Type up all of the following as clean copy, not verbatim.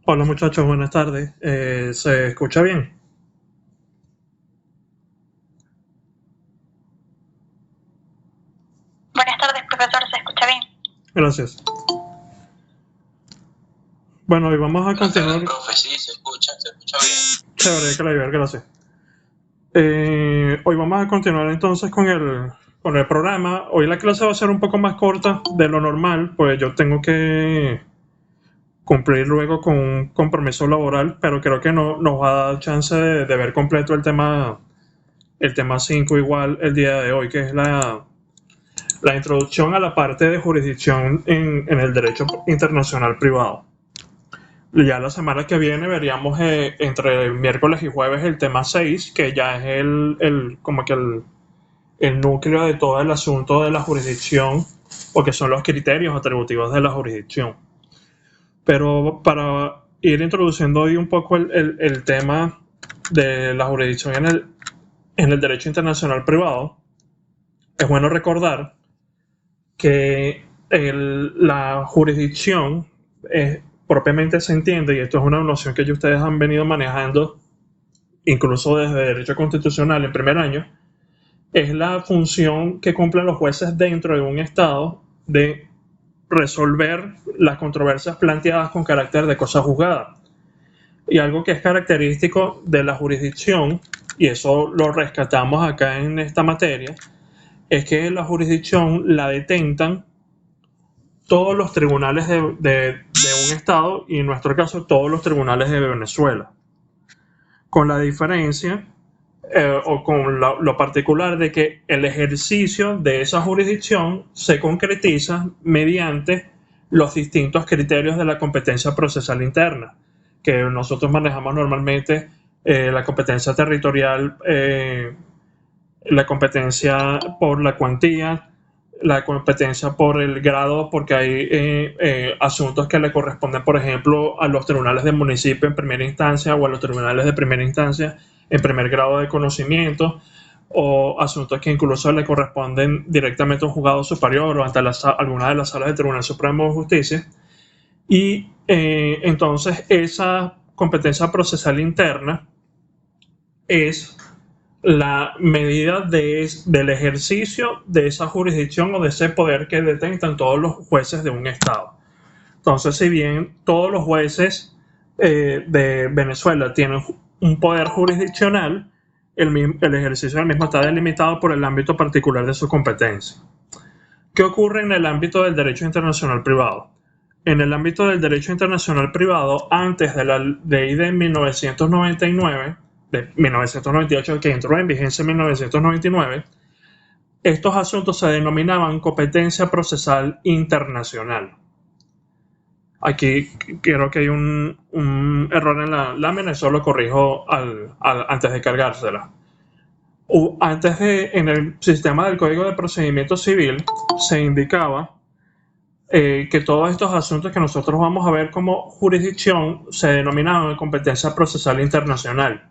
Hola muchachos, buenas tardes. ¿Se escucha bien? Buenas tardes, profesor, ¿se escucha bien? Gracias. Bueno, hoy vamos a Buenas tardes, continuar. profe, sí, se escucha bien. Chévere, Clayber, gracias. Hoy vamos a continuar entonces con el programa. Hoy la clase va a ser un poco más corta de lo normal, pues yo tengo que cumplir luego con un compromiso laboral, pero creo que no, nos va a dar chance de ver completo el tema 5 igual el día de hoy, que es la introducción a la parte de jurisdicción en el derecho internacional privado. Ya la semana que viene veríamos entre miércoles y jueves el tema 6, que ya es como que el núcleo de todo el asunto de la jurisdicción, o que son los criterios atributivos de la jurisdicción. Pero para ir introduciendo hoy un poco el tema de la jurisdicción en el derecho internacional privado, es bueno recordar que la jurisdicción propiamente se entiende, y esto es una noción que ustedes han venido manejando incluso desde Derecho Constitucional en primer año, es la función que cumplen los jueces dentro de un Estado de resolver las controversias planteadas con carácter de cosa juzgada. Y algo que es característico de la jurisdicción, y eso lo rescatamos acá en esta materia, es que la jurisdicción la detentan todos los tribunales de un estado, y en nuestro caso todos los tribunales de Venezuela, con la diferencia o con lo particular de que el ejercicio de esa jurisdicción se concretiza mediante los distintos criterios de la competencia procesal interna, que nosotros manejamos normalmente: la competencia territorial, la competencia por la cuantía, la competencia por el grado, porque hay asuntos que le corresponden, por ejemplo, a los tribunales de municipio en primera instancia o a los tribunales de primera instancia en primer grado de conocimiento, o asuntos que incluso le corresponden directamente a un juzgado superior o ante alguna de las salas del Tribunal Supremo de Justicia. Y entonces esa competencia procesal interna es la medida del ejercicio de esa jurisdicción o de ese poder que detentan todos los jueces de un estado. Entonces, si bien todos los jueces de Venezuela tienen un poder jurisdiccional, el ejercicio del mismo está delimitado por el ámbito particular de su competencia. ¿Qué ocurre en el ámbito del derecho internacional privado? En el ámbito del derecho internacional privado, antes de la ley de 1999, de 1998, que entró en vigencia en 1999, estos asuntos se denominaban competencia procesal internacional. Aquí creo que hay un error en la lámina, eso lo corrijo antes de cargársela. En el sistema del Código de Procedimiento Civil se indicaba que todos estos asuntos que nosotros vamos a ver como jurisdicción se denominaban competencia procesal internacional.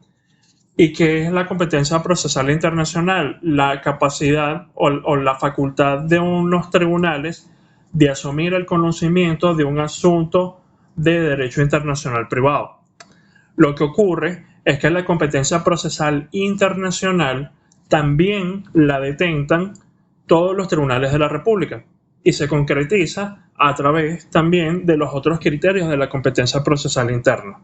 ¿Y qué es la competencia procesal internacional? La capacidad o la facultad de unos tribunales de asumir el conocimiento de un asunto de derecho internacional privado. Lo que ocurre es que la competencia procesal internacional también la detentan todos los tribunales de la República, y se concretiza a través también de los otros criterios de la competencia procesal interna.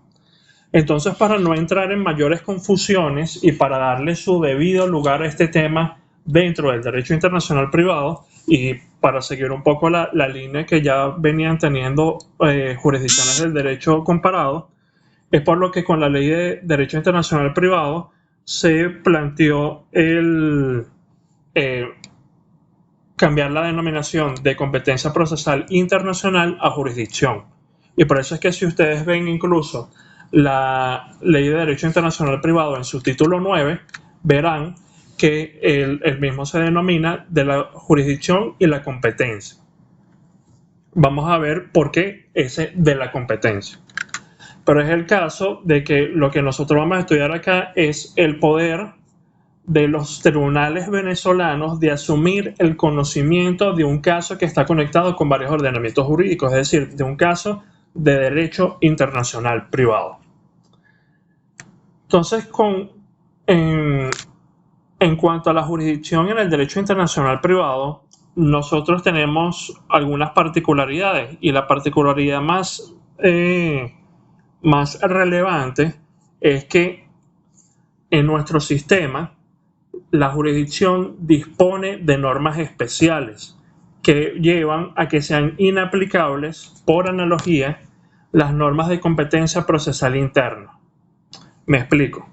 Entonces, para no entrar en mayores confusiones y para darle su debido lugar a este tema dentro del derecho internacional privado, y para seguir un poco la línea que ya venían teniendo jurisdicciones del derecho comparado, es por lo que con la ley de derecho internacional privado se planteó cambiar la denominación de competencia procesal internacional a jurisdicción. Y por eso es que si ustedes ven incluso la Ley de Derecho Internacional Privado en su título 9, verán que el mismo se denomina de la jurisdicción y la competencia. Vamos a ver por qué ese de la competencia. Pero es el caso de que lo que nosotros vamos a estudiar acá es el poder de los tribunales venezolanos de asumir el conocimiento de un caso que está conectado con varios ordenamientos jurídicos, es decir, de un caso de derecho internacional privado. Entonces, en cuanto a la jurisdicción en el derecho internacional privado, nosotros tenemos algunas particularidades, y la particularidad más relevante es que en nuestro sistema la jurisdicción dispone de normas especiales que llevan a que sean inaplicables, por analogía, las normas de competencia procesal interna. Me explico.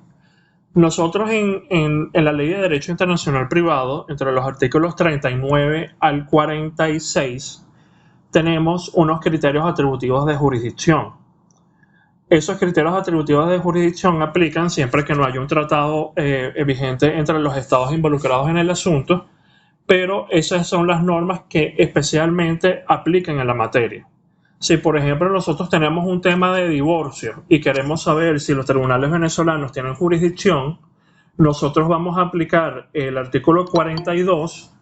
Nosotros en la Ley de Derecho Internacional Privado, entre los artículos 39 al 46, tenemos unos criterios atributivos de jurisdicción. Esos criterios atributivos de jurisdicción aplican siempre que no haya un tratado vigente entre los estados involucrados en el asunto, pero esas son las normas que especialmente aplican en la materia. Si, por ejemplo, nosotros tenemos un tema de divorcio y queremos saber si los tribunales venezolanos tienen jurisdicción, nosotros vamos a aplicar el artículo 42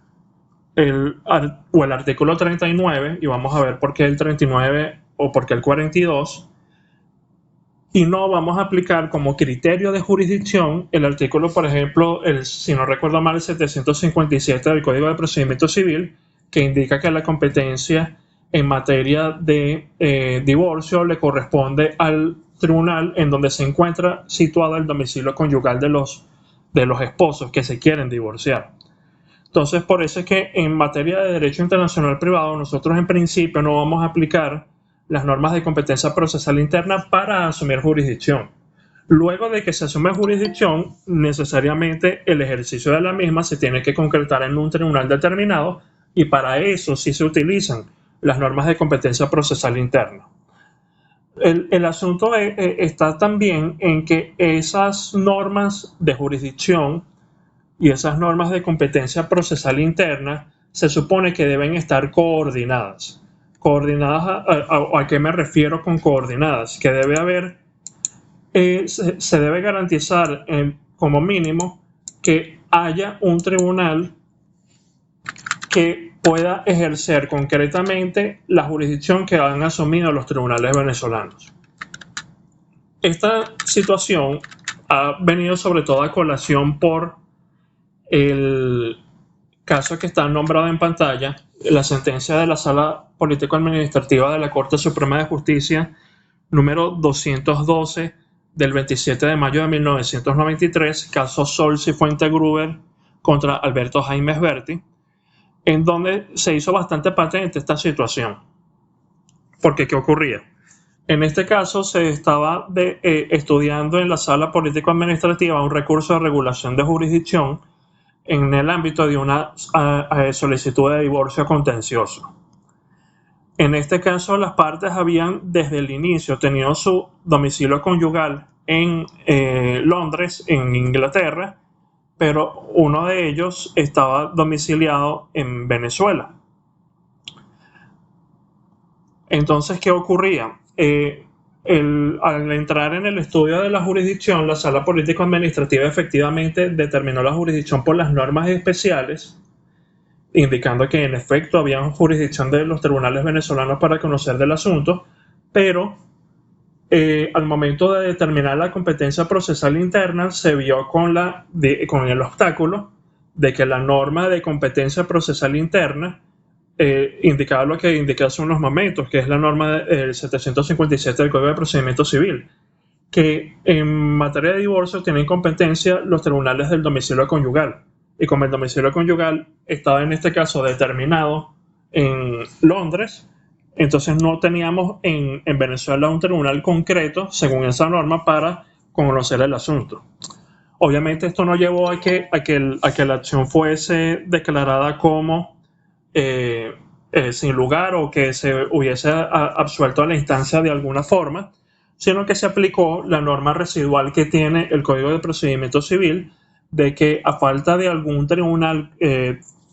o el artículo 39, y vamos a ver por qué el 39 o por qué el 42, y no vamos a aplicar como criterio de jurisdicción el artículo, por ejemplo, si no recuerdo mal, el 757 del Código de Procedimiento Civil, que indica que la competencia en materia de divorcio le corresponde al tribunal en donde se encuentra situado el domicilio conyugal de los esposos que se quieren divorciar. Entonces, por eso es que en materia de derecho internacional privado, nosotros en principio no vamos a aplicar las normas de competencia procesal interna para asumir jurisdicción. Luego de que se asume jurisdicción, necesariamente el ejercicio de la misma se tiene que concretar en un tribunal determinado, y para eso sí se utilizan las normas de competencia procesal interna. El asunto está también en que esas normas de jurisdicción y esas normas de competencia procesal interna se supone que deben estar coordinadas. ¿A qué me refiero con coordinadas? Que debe haber, se debe garantizar como mínimo que haya un tribunal que pueda ejercer concretamente la jurisdicción que han asumido los tribunales venezolanos. Esta situación ha venido sobre todo a colación por el caso que está nombrado en pantalla, la sentencia de la Sala Político-Administrativa de la Corte Suprema de Justicia número 212 del 27 de mayo de 1993, caso Solz y Fuentegruber contra Alberto Jaime Sberti, en donde se hizo bastante patente esta situación. Porque, ¿qué ocurría? En este caso se estaba estudiando en la Sala Político-Administrativa un recurso de regulación de jurisdicción en el ámbito de una solicitud de divorcio contencioso. En este caso, las partes habían desde el inicio tenido su domicilio conyugal en Londres, en Inglaterra, pero uno de ellos estaba domiciliado en Venezuela. Entonces, ¿qué ocurría? Al entrar en el estudio de la jurisdicción, la Sala Político-Administrativa efectivamente determinó la jurisdicción por las normas especiales, indicando que en efecto había jurisdicción de los tribunales venezolanos para conocer del asunto, pero al momento de determinar la competencia procesal interna se vio con el obstáculo de que la norma de competencia procesal interna indicaba lo que indiqué hace unos momentos, que es la norma del 757 del Código de Procedimiento Civil, que en materia de divorcio tienen competencia los tribunales del domicilio conyugal, y como el domicilio conyugal estaba en este caso determinado en Londres, entonces no teníamos en Venezuela un tribunal concreto según esa norma para conocer el asunto. Obviamente esto no llevó a que la acción fuese declarada como sin lugar o que se hubiese absuelto a la instancia de alguna forma, sino que se aplicó la norma residual que tiene el Código de Procedimiento Civil, de que a falta de algún tribunal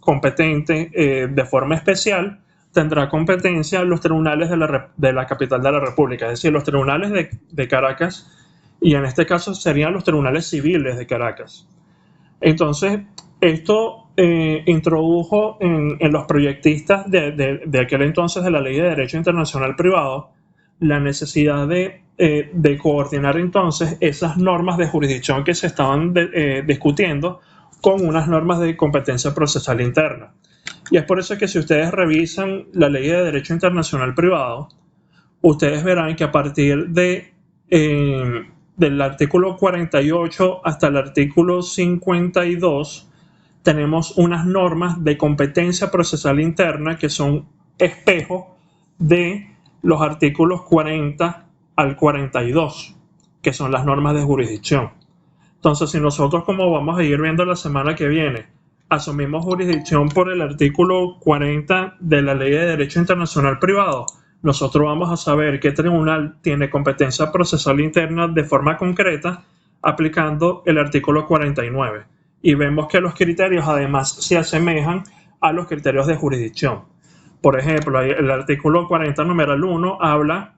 competente de forma especial, tendrá competencia los tribunales de la capital de la República, es decir, los tribunales de Caracas, y en este caso serían los tribunales civiles de Caracas. Entonces, esto introdujo en los proyectistas de aquel entonces de la Ley de Derecho Internacional Privado la necesidad de coordinar entonces esas normas de jurisdicción que se estaban discutiendo con unas normas de competencia procesal interna. Y es por eso que si ustedes revisan la Ley de Derecho Internacional Privado, ustedes verán que a partir del artículo 48 hasta el artículo 52 tenemos unas normas de competencia procesal interna que son espejo de los artículos 40 al 42, que son las normas de jurisdicción. Entonces, si nosotros, como vamos a ir viendo la semana que viene, asumimos jurisdicción por el artículo 40 de la Ley de Derecho Internacional Privado, nosotros vamos a saber qué tribunal tiene competencia procesal interna de forma concreta aplicando el artículo 49. Y vemos que los criterios además se asemejan a los criterios de jurisdicción. Por ejemplo, el artículo 40, numeral 1, habla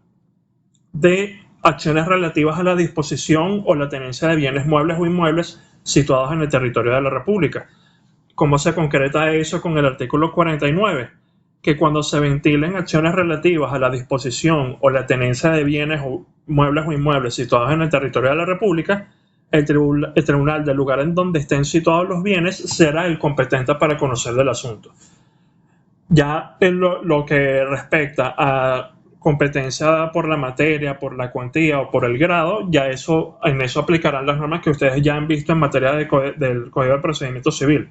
de acciones relativas a la disposición o la tenencia de bienes muebles o inmuebles situados en el territorio de la República. ¿Cómo se concreta eso con el artículo 49? Que cuando se ventilen acciones relativas a la disposición o la tenencia de bienes o muebles o inmuebles situados en el territorio de la República, el tribunal del lugar en donde estén situados los bienes será el competente para conocer del asunto. Ya en lo que respecta a competencia por la materia, por la cuantía o por el grado, ya en eso aplicarán las normas que ustedes ya han visto en materia del Código de Procedimiento Civil.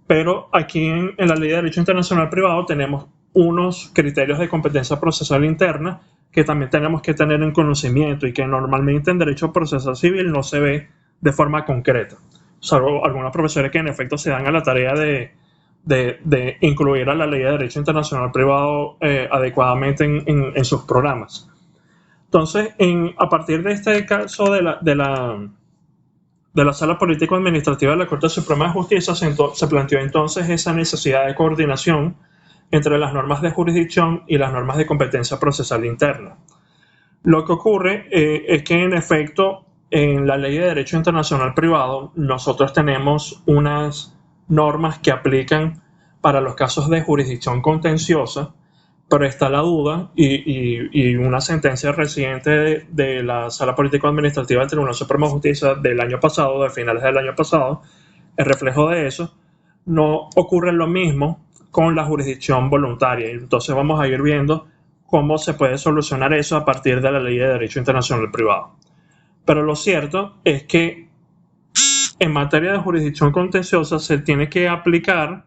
Pero aquí en la Ley de Derecho Internacional Privado tenemos unos criterios de competencia procesal interna que también tenemos que tener en conocimiento y que normalmente en Derecho Procesal Civil no se ve de forma concreta, salvo algunos profesores que en efecto se dan a la tarea de incluir a la Ley de Derecho Internacional Privado adecuadamente en sus programas. Entonces, a partir de este caso de la Sala Político-Administrativa de la Corte Suprema de Justicia se planteó entonces esa necesidad de coordinación entre las normas de jurisdicción y las normas de competencia procesal interna. Lo que ocurre es que en efecto en la Ley de Derecho Internacional Privado nosotros tenemos unas normas que aplican para los casos de jurisdicción contenciosa, pero está la duda y una sentencia reciente de la Sala Político-Administrativa del Tribunal Supremo de Justicia del año pasado, de finales del año pasado, el reflejo de eso. No ocurre lo mismo con la jurisdicción voluntaria. Entonces vamos a ir viendo cómo se puede solucionar eso a partir de la Ley de Derecho Internacional Privado. Pero lo cierto es que en materia de jurisdicción contenciosa se tiene que aplicar,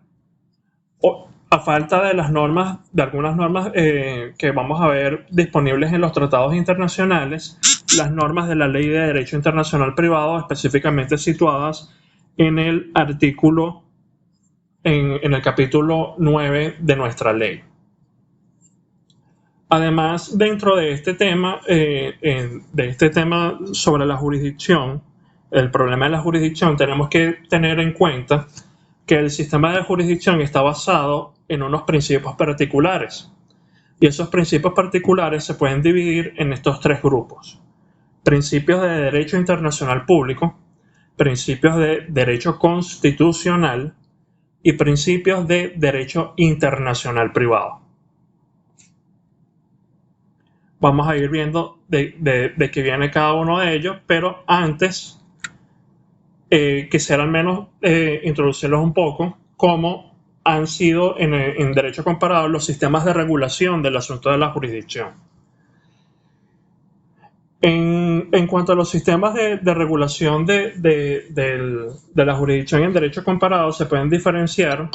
a falta de las normas, de algunas normas que vamos a ver disponibles en los tratados internacionales, las normas de la Ley de Derecho Internacional Privado, específicamente situadas en el artículo, en el capítulo 9 de nuestra ley. Además, dentro de este tema sobre la jurisdicción, el problema de la jurisdicción, tenemos que tener en cuenta que el sistema de jurisdicción está basado en unos principios particulares. Y esos principios particulares se pueden dividir en estos tres grupos: principios de derecho internacional público, principios de derecho constitucional y principios de derecho internacional privado. Vamos a ir viendo de qué viene cada uno de ellos, pero antes quisiera al menos introducirlos un poco cómo han sido en derecho comparado los sistemas de regulación del asunto de la jurisdicción. En cuanto a los sistemas de regulación de la jurisdicción en derecho comparado, se pueden diferenciar,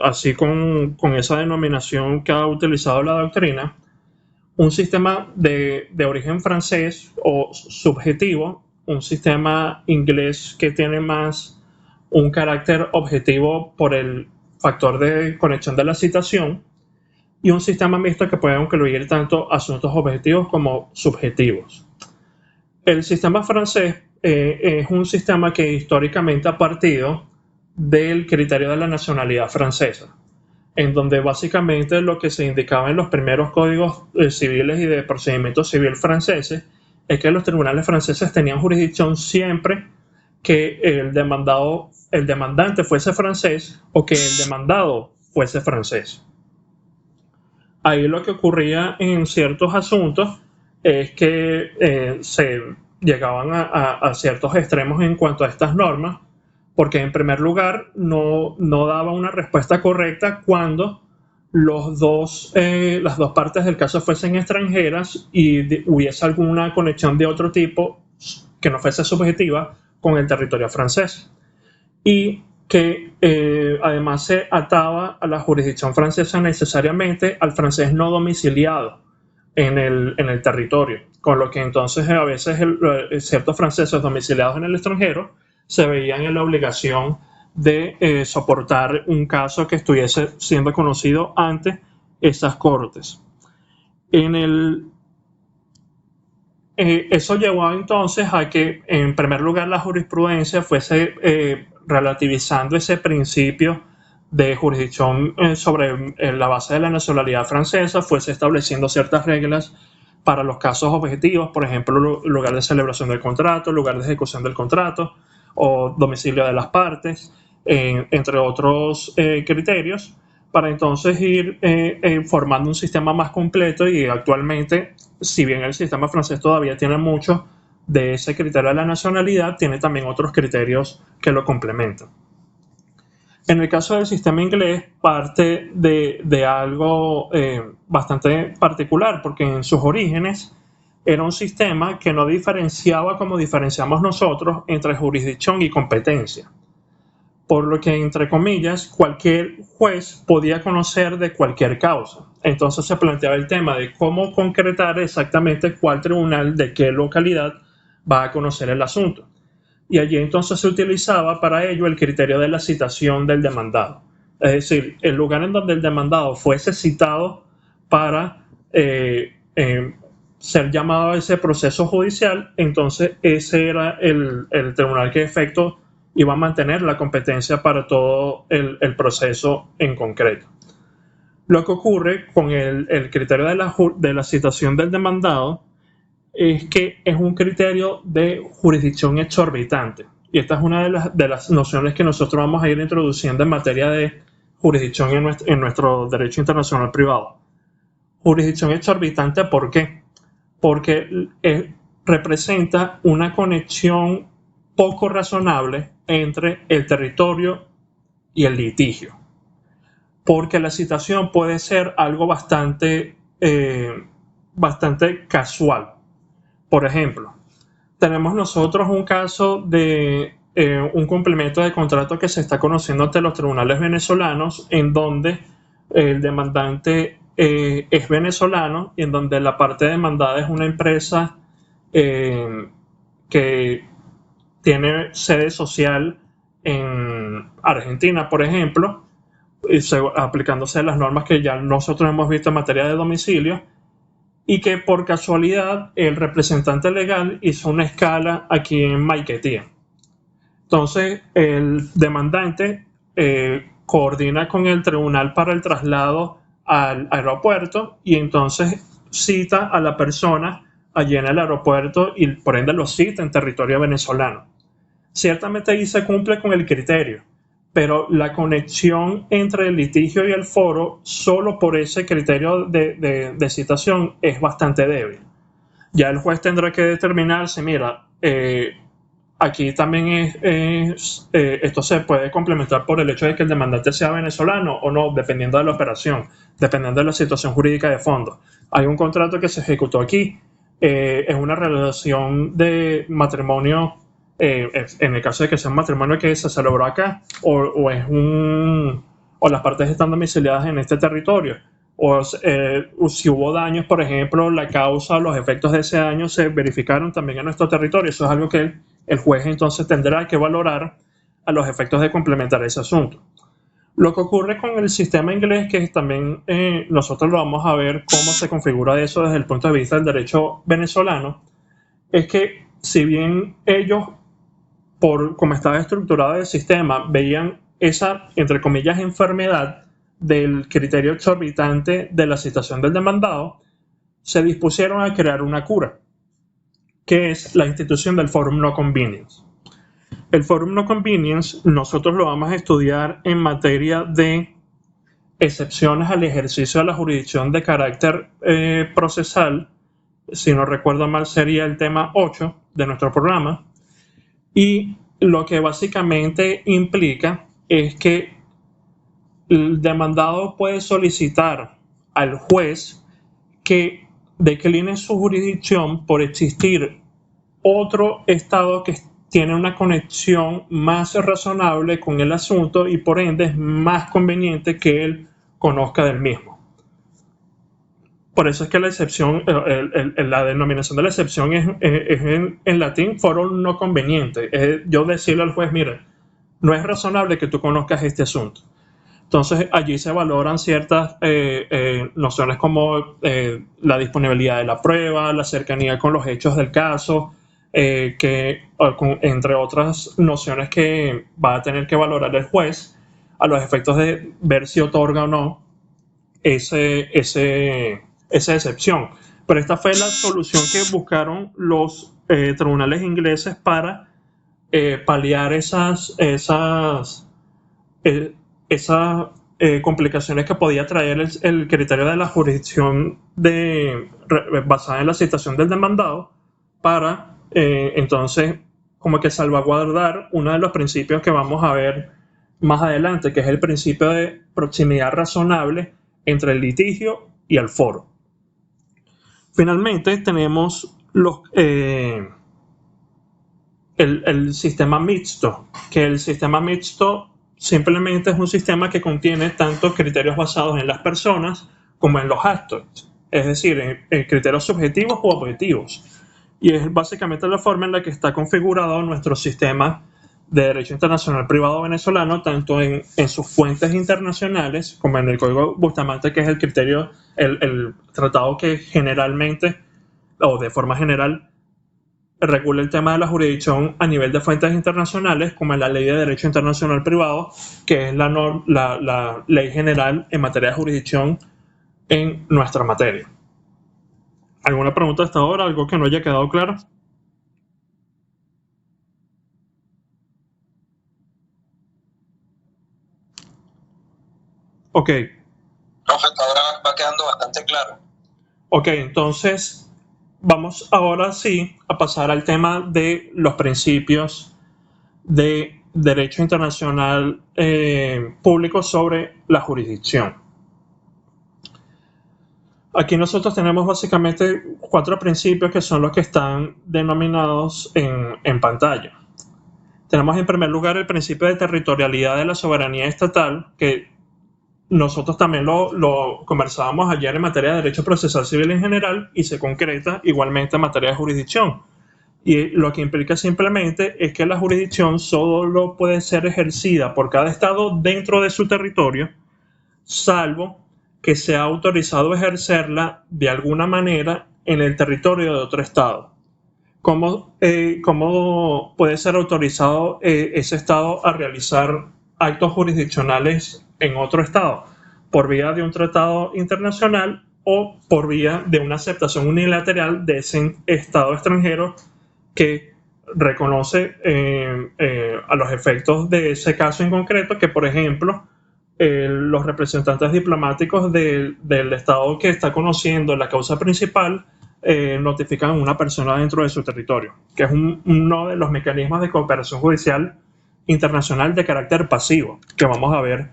así con esa denominación que ha utilizado la doctrina, un sistema de origen francés o subjetivo, un sistema inglés que tiene más un carácter objetivo por el factor de conexión de la citación, y un sistema mixto que puede incluir tanto asuntos objetivos como subjetivos. El sistema francés es un sistema que históricamente ha partido del criterio de la nacionalidad francesa, en donde básicamente lo que se indicaba en los primeros códigos civiles y de procedimiento civil franceses es que los tribunales franceses tenían jurisdicción siempre que el demandante fuese francés o que el demandado fuese francés. Ahí lo que ocurría en ciertos asuntos es que se llegaban a ciertos extremos en cuanto a estas normas, porque en primer lugar no daba una respuesta correcta cuando las dos partes del caso fuesen extranjeras y hubiese alguna conexión de otro tipo que no fuese subjetiva con el territorio francés. Y que además se ataba a la jurisdicción francesa necesariamente al francés no domiciliado en el territorio, con lo que entonces a veces ciertos franceses domiciliados en el extranjero se veían en la obligación de soportar un caso que estuviese siendo conocido ante esas cortes. Eso llevó entonces a que, en primer lugar, la jurisprudencia fuese relativizando ese principio de jurisdicción sobre la base de la nacionalidad francesa, fuese estableciendo ciertas reglas para los casos objetivos, por ejemplo, lugar de celebración del contrato, lugar de ejecución del contrato o domicilio de las partes, entre otros criterios, para entonces ir formando un sistema más completo. Y actualmente, si bien el sistema francés todavía tiene mucho de ese criterio de la nacionalidad, tiene también otros criterios que lo complementan. En el caso del sistema inglés, parte de algo bastante particular, porque en sus orígenes era un sistema que no diferenciaba como diferenciamos nosotros entre jurisdicción y competencia. Por lo que, entre comillas, cualquier juez podía conocer de cualquier causa. Entonces se planteaba el tema de cómo concretar exactamente cuál tribunal de qué localidad va a conocer el asunto. Y allí entonces se utilizaba para ello el criterio de la citación del demandado. Es decir, el lugar en donde el demandado fuese citado para ser llamado a ese proceso judicial, entonces ese era el tribunal que de efecto iba a mantener la competencia para todo el proceso en concreto. Lo que ocurre con el criterio de la citación del demandado es que es un criterio de jurisdicción exorbitante. Y esta es una de las nociones que nosotros vamos a ir introduciendo en materia de jurisdicción en nuestro derecho internacional privado. Jurisdicción exorbitante, ¿por qué? Porque representa una conexión poco razonable entre el territorio y el litigio. Porque la citación puede ser algo bastante casual. Por ejemplo, tenemos nosotros un caso de un cumplimiento de contrato que se está conociendo ante los tribunales venezolanos, en donde el demandante es venezolano y en donde la parte demandada es una empresa que tiene sede social en Argentina, por ejemplo, aplicándose las normas que ya nosotros hemos visto en materia de domicilio, y que por casualidad el representante legal hizo una escala aquí en Maiquetía. Entonces el demandante coordina con el tribunal para el traslado al aeropuerto y entonces cita a la persona allí en el aeropuerto y por ende lo cita en territorio venezolano. Ciertamente ahí se cumple con el criterio, pero la conexión entre el litigio y el foro solo por ese criterio de citación es bastante débil. Ya el juez tendrá que determinarse, mira, aquí también esto se puede complementar por el hecho de que el demandante sea venezolano o no, dependiendo de la operación, dependiendo de la situación jurídica de fondo. Hay un contrato que se ejecutó aquí, es una relación de matrimonio, en el caso de que sea un matrimonio que se celebró acá, o las partes están domiciliadas en este territorio, o si hubo daños, por ejemplo, la causa, los efectos de ese daño se verificaron también en nuestro territorio. Eso es algo que el juez entonces tendrá que valorar a los efectos de complementar ese asunto. Lo que ocurre con el sistema inglés, que también nosotros lo vamos a ver cómo se configura eso desde el punto de vista del derecho venezolano, es que si bien ellos, por cómo estaba estructurado el sistema, veían esa, entre comillas, enfermedad del criterio exorbitante de la citación del demandado, se dispusieron a crear una cura, que es la institución del Forum No Convenience. El Forum No Convenience nosotros lo vamos a estudiar en materia de excepciones al ejercicio de la jurisdicción de carácter procesal si no recuerdo mal sería el tema 8 de nuestro programa, y lo que básicamente implica es que el demandado puede solicitar al juez que decline su jurisdicción por existir otro estado que tiene una conexión más razonable con el asunto y por ende es más conveniente que él conozca del mismo. Por eso es que la excepción, la denominación de la excepción es en latín foro no conveniente. Es yo decirle al juez, mira, no es razonable que tú conozcas este asunto. Entonces allí se valoran ciertas nociones como la disponibilidad de la prueba, la cercanía con los hechos del caso, entre otras nociones que va a tener que valorar el juez a los efectos de ver si otorga o no esa excepción. Pero esta fue la solución que buscaron los tribunales ingleses para paliar esas complicaciones que podía traer el criterio de la jurisdicción basada en la citación del demandado para entonces como que salvaguardar uno de los principios que vamos a ver más adelante, que es el principio de proximidad razonable entre el litigio y el foro. Finalmente tenemos el sistema mixto, que el sistema mixto simplemente es un sistema que contiene tanto criterios basados en las personas como en los actos, es decir, en criterios subjetivos o objetivos. Y es básicamente la forma en la que está configurado nuestro sistema de derecho internacional privado venezolano, tanto en sus fuentes internacionales como en el Código Bustamante, que es el criterio, el tratado que generalmente o de forma general regula el tema de la jurisdicción a nivel de fuentes internacionales, como en la Ley de Derecho Internacional Privado, que es la ley general en materia de jurisdicción en nuestra materia. ¿Alguna pregunta hasta ahora? ¿Algo que no haya quedado claro? Ok. No, hasta ahora va quedando bastante claro. Ok, entonces vamos ahora sí a pasar al tema de los principios de derecho internacional público sobre la jurisdicción. Aquí nosotros tenemos básicamente 4 principios que son los que están denominados en pantalla. Tenemos en primer lugar el principio de territorialidad de la soberanía estatal, que nosotros también lo conversábamos ayer en materia de derecho procesal civil en general y se concreta igualmente en materia de jurisdicción. Y lo que implica simplemente es que la jurisdicción solo puede ser ejercida por cada estado dentro de su territorio, salvo que sea autorizado a ejercerla de alguna manera en el territorio de otro estado. ¿Cómo puede ser autorizado ese estado a realizar actos jurisdiccionales en otro estado? Por vía de un tratado internacional o por vía de una aceptación unilateral de ese estado extranjero que reconoce a los efectos de ese caso en concreto que, por ejemplo, los representantes diplomáticos del estado que está conociendo la causa principal notifican a una persona dentro de su territorio, que es uno de los mecanismos de cooperación judicial internacional de carácter pasivo, que vamos a ver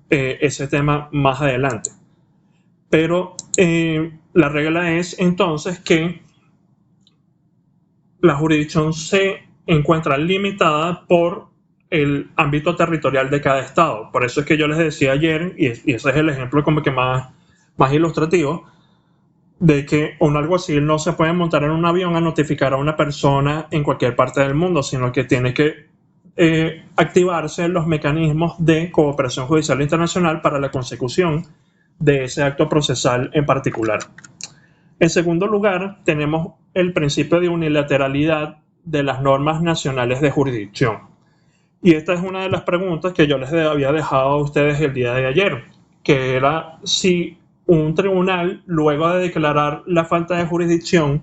ese tema más adelante. Pero la regla es entonces que la jurisdicción se encuentra limitada por el ámbito territorial de cada estado. Por eso es que yo les decía ayer, y ese es el ejemplo como que más ilustrativo, de que un alguacil no se puede montar en un avión a notificar a una persona en cualquier parte del mundo, sino que tiene que activarse los mecanismos de cooperación judicial internacional para la consecución de ese acto procesal en particular. En segundo lugar, tenemos el principio de unilateralidad de las normas nacionales de jurisdicción. Y esta es una de las preguntas que yo les había dejado a ustedes el día de ayer, que era si un tribunal, luego de declarar la falta de jurisdicción,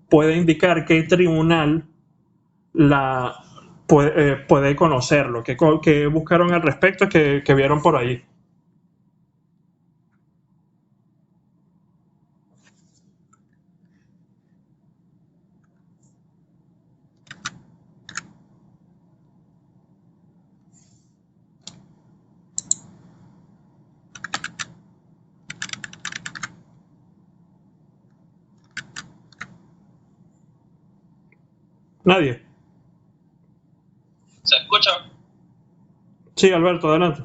puede indicar qué tribunal puede conocerlo. ¿Qué buscaron al respecto que vieron por ahí? Nadie. ¿Se escucha? Sí, Alberto, adelante.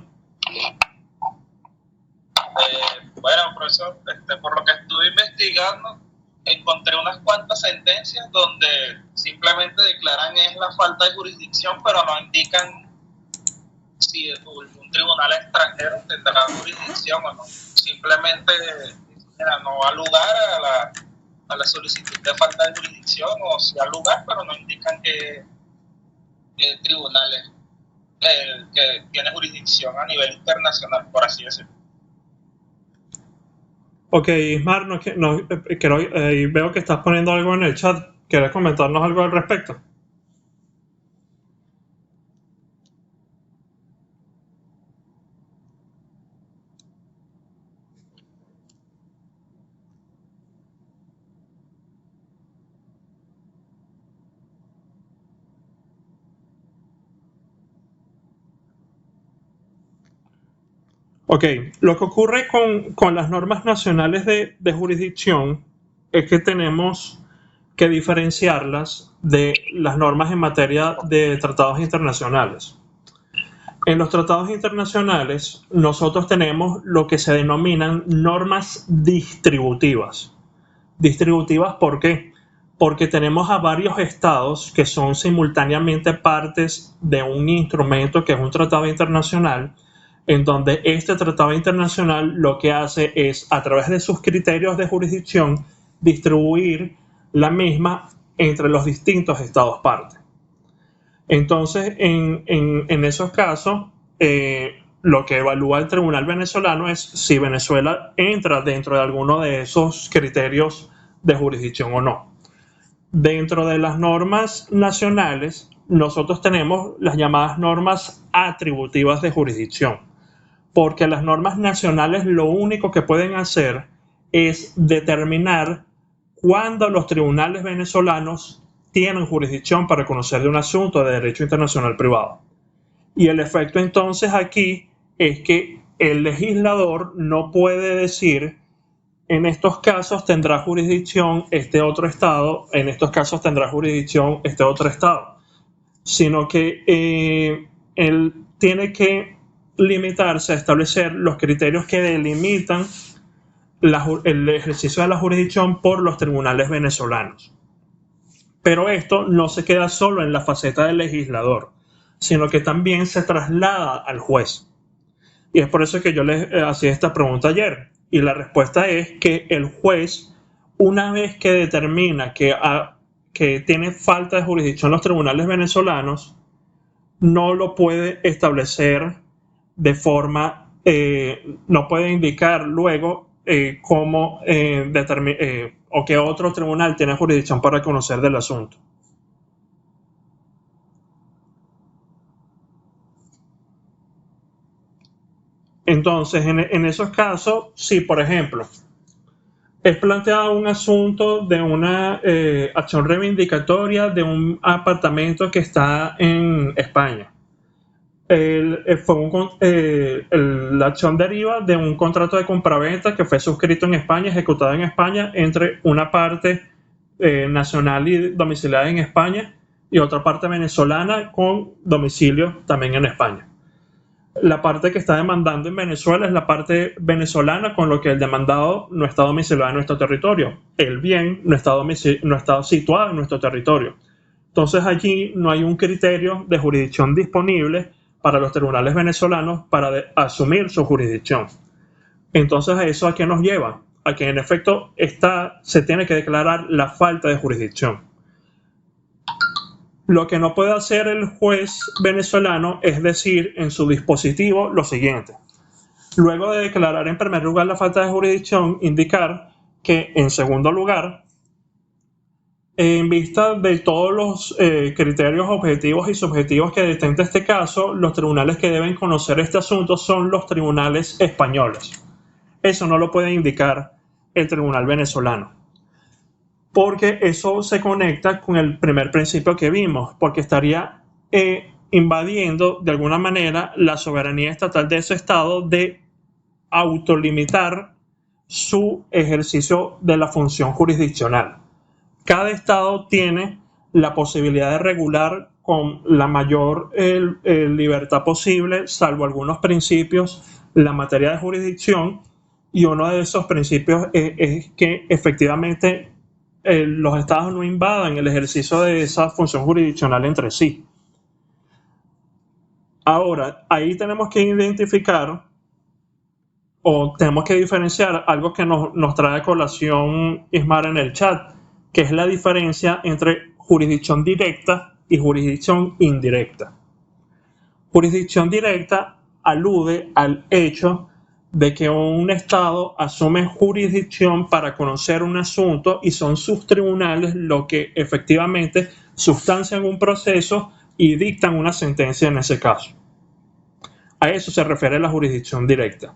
Bueno, profesor, por lo que estuve investigando, encontré unas cuantas sentencias donde simplemente declaran es la falta de jurisdicción, pero no indican si un tribunal extranjero tendrá jurisdicción o no. Simplemente no da lugar a la solicitud de falta de jurisdicción, o si da lugar, pero no indican que tribunales que tiene jurisdicción a nivel internacional, por así decirlo. Ok, Ismar, veo que estás poniendo algo en el chat. ¿Quieres comentarnos algo al respecto? Ok, lo que ocurre con las normas nacionales de jurisdicción es que tenemos que diferenciarlas de las normas en materia de tratados internacionales. En los tratados internacionales nosotros tenemos lo que se denominan normas distributivas. ¿Distributivas por qué? Porque tenemos a varios estados que son simultáneamente partes de un instrumento que es un tratado internacional, en donde este tratado internacional lo que hace es, a través de sus criterios de jurisdicción, distribuir la misma entre los distintos estados partes. Entonces, en esos casos, lo que evalúa el tribunal venezolano es si Venezuela entra dentro de alguno de esos criterios de jurisdicción o no. Dentro de las normas nacionales, nosotros tenemos las llamadas normas atributivas de jurisdicción, porque las normas nacionales lo único que pueden hacer es determinar cuándo los tribunales venezolanos tienen jurisdicción para conocer de un asunto de derecho internacional privado. Y el efecto entonces aquí es que el legislador no puede decir en estos casos tendrá jurisdicción este otro estado, en estos casos tendrá jurisdicción este otro estado, sino que él tiene que limitarse a establecer los criterios que delimitan el ejercicio de la jurisdicción por los tribunales venezolanos. Pero esto no se queda solo en la faceta del legislador, sino que también se traslada al juez. Y es por eso que yo les hacía esta pregunta ayer. Y la respuesta es que el juez, una vez que determina que tiene falta de jurisdicción los tribunales venezolanos, no lo puede establecer de forma, no puede indicar luego cómo o que otro tribunal tiene jurisdicción para conocer del asunto. Entonces, en esos casos, si por ejemplo es planteado un asunto de una acción reivindicatoria de un apartamento que está en España, la acción deriva de un contrato de compraventa que fue suscrito en España, ejecutado en España, entre una parte nacional y domiciliada en España y otra parte venezolana con domicilio también en España. La parte que está demandando en Venezuela es la parte venezolana, con lo que el demandado no está domiciliado en nuestro territorio. El bien no está situado en nuestro territorio. Entonces allí no hay un criterio de jurisdicción disponible para los tribunales venezolanos para asumir su jurisdicción. Entonces, ¿a qué nos lleva? A que en efecto se tiene que declarar la falta de jurisdicción. Lo que no puede hacer el juez venezolano es decir en su dispositivo lo siguiente: luego de declarar en primer lugar la falta de jurisdicción, indicar que en segundo lugar, en vista de todos los criterios objetivos y subjetivos que detenta este caso, los tribunales que deben conocer este asunto son los tribunales españoles. Eso no lo puede indicar el tribunal venezolano, porque eso se conecta con el primer principio que vimos, porque estaría invadiendo de alguna manera la soberanía estatal de ese estado de autolimitar su ejercicio de la función jurisdiccional. Cada estado tiene la posibilidad de regular con la mayor libertad posible, salvo algunos principios, la materia de jurisdicción, y uno de esos principios es que efectivamente los estados no invadan el ejercicio de esa función jurisdiccional entre sí. Ahora, ahí tenemos que identificar o tenemos que diferenciar algo que nos trae a colación Ismar en el chat, que es la diferencia entre jurisdicción directa y jurisdicción indirecta. Jurisdicción directa alude al hecho de que un Estado asume jurisdicción para conocer un asunto y son sus tribunales los que efectivamente sustancian un proceso y dictan una sentencia en ese caso. A eso se refiere la jurisdicción directa.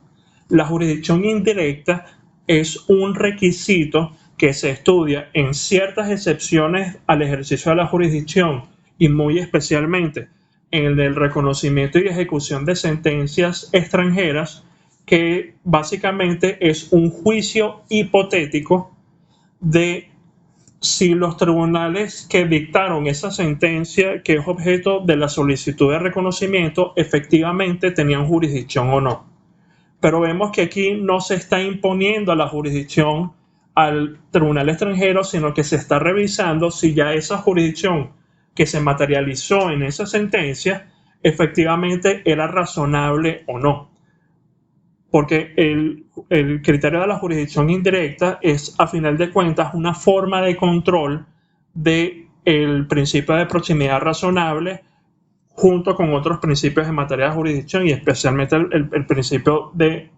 La jurisdicción indirecta es un requisito que se estudia en ciertas excepciones al ejercicio de la jurisdicción y muy especialmente en el reconocimiento y ejecución de sentencias extranjeras, que básicamente es un juicio hipotético de si los tribunales que dictaron esa sentencia, que es objeto de la solicitud de reconocimiento, efectivamente tenían jurisdicción o no. Pero vemos que aquí no se está imponiendo la jurisdicción al tribunal extranjero, sino que se está revisando si ya esa jurisdicción que se materializó en esa sentencia efectivamente era razonable o no. Porque el criterio de la jurisdicción indirecta es, a final de cuentas, una forma de control del principio de proximidad razonable junto con otros principios en materia de jurisdicción y especialmente el principio de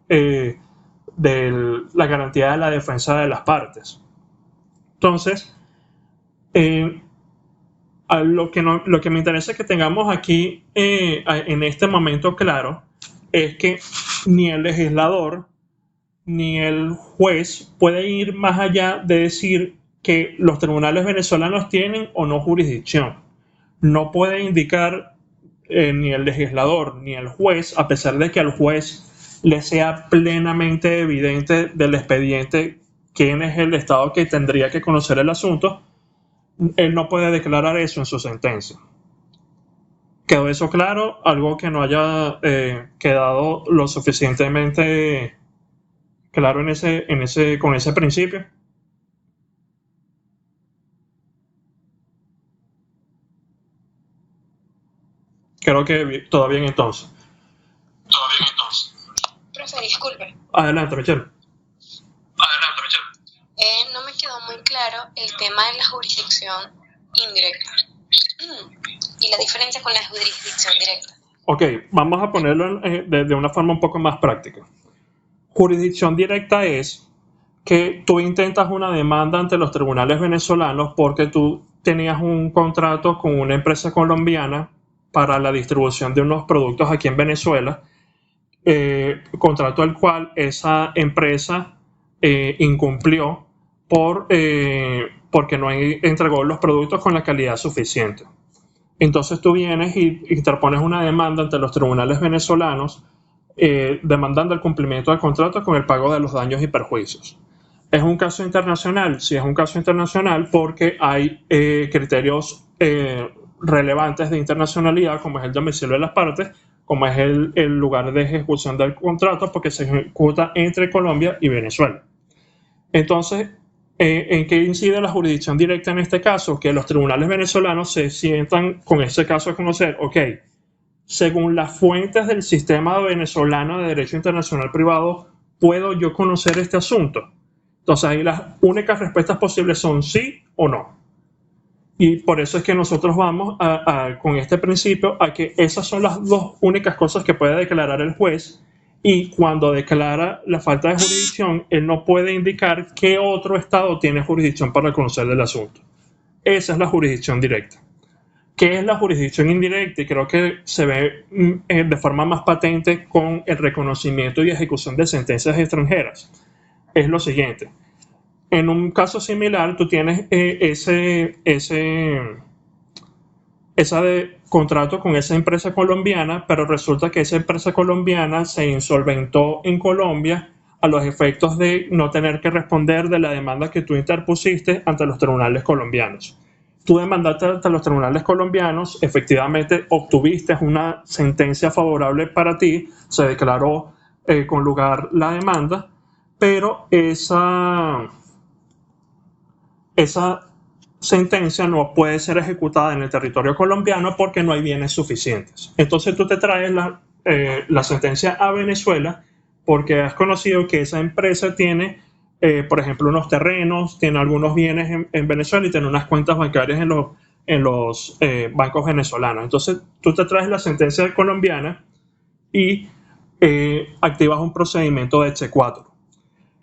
la garantía de la defensa de las partes. Entonces, lo que me interesa que tengamos aquí en este momento claro es que ni el legislador ni el juez puede ir más allá de decir que los tribunales venezolanos tienen o no jurisdicción. No puede indicar ni el legislador ni el juez, a pesar de que al juez le sea plenamente evidente del expediente quién es el Estado que tendría que conocer el asunto, él no puede declarar eso en su sentencia. ¿Quedó eso claro? ¿Algo que no haya quedado lo suficientemente claro con ese principio? Creo que todo bien entonces. Profe, disculpe. Adelante, Michelle. No me quedó muy claro el tema de la jurisdicción indirecta y la diferencia con la jurisdicción directa. Ok, vamos a ponerlo de una forma un poco más práctica. Jurisdicción directa es que tú intentas una demanda ante los tribunales venezolanos porque tú tenías un contrato con una empresa colombiana para la distribución de unos productos aquí en Venezuela, contrato al cual esa empresa incumplió porque no entregó los productos con la calidad suficiente. Entonces tú vienes y interpones una demanda ante los tribunales venezolanos demandando el cumplimiento del contrato con el pago de los daños y perjuicios. ¿Es un caso internacional? Sí, es un caso internacional porque hay criterios relevantes de internacionalidad, como es el domicilio de las partes, como es el lugar de ejecución del contrato, porque se ejecuta entre Colombia y Venezuela. Entonces, ¿en qué incide la jurisdicción directa en este caso? Que los tribunales venezolanos se sientan con este caso a conocer, ok, según las fuentes del sistema venezolano de derecho internacional privado, ¿puedo yo conocer este asunto? Entonces ahí las únicas respuestas posibles son sí o no. Y por eso es que nosotros vamos con este principio a que esas son las dos únicas cosas que puede declarar el juez, y cuando declara la falta de jurisdicción, él no puede indicar qué otro Estado tiene jurisdicción para conocer del asunto. Esa es la jurisdicción directa. ¿Qué es la jurisdicción indirecta? Y creo que se ve de forma más patente con el reconocimiento y ejecución de sentencias extranjeras. Es lo siguiente. En un caso similar, tú tienes ese contrato con esa empresa colombiana, pero resulta que esa empresa colombiana se insolventó en Colombia a los efectos de no tener que responder de la demanda que tú interpusiste ante los tribunales colombianos. tú demandaste ante los tribunales colombianos, efectivamente obtuviste una sentencia favorable para ti, se declaró con lugar la demanda, pero esa sentencia no puede ser ejecutada en el territorio colombiano porque no hay bienes suficientes. Entonces tú te traes la sentencia a Venezuela porque has conocido que esa empresa tiene, por ejemplo, unos terrenos, tiene algunos bienes en Venezuela y tiene unas cuentas bancarias en los bancos venezolanos. Entonces tú te traes la sentencia colombiana y activas un procedimiento de exequatur.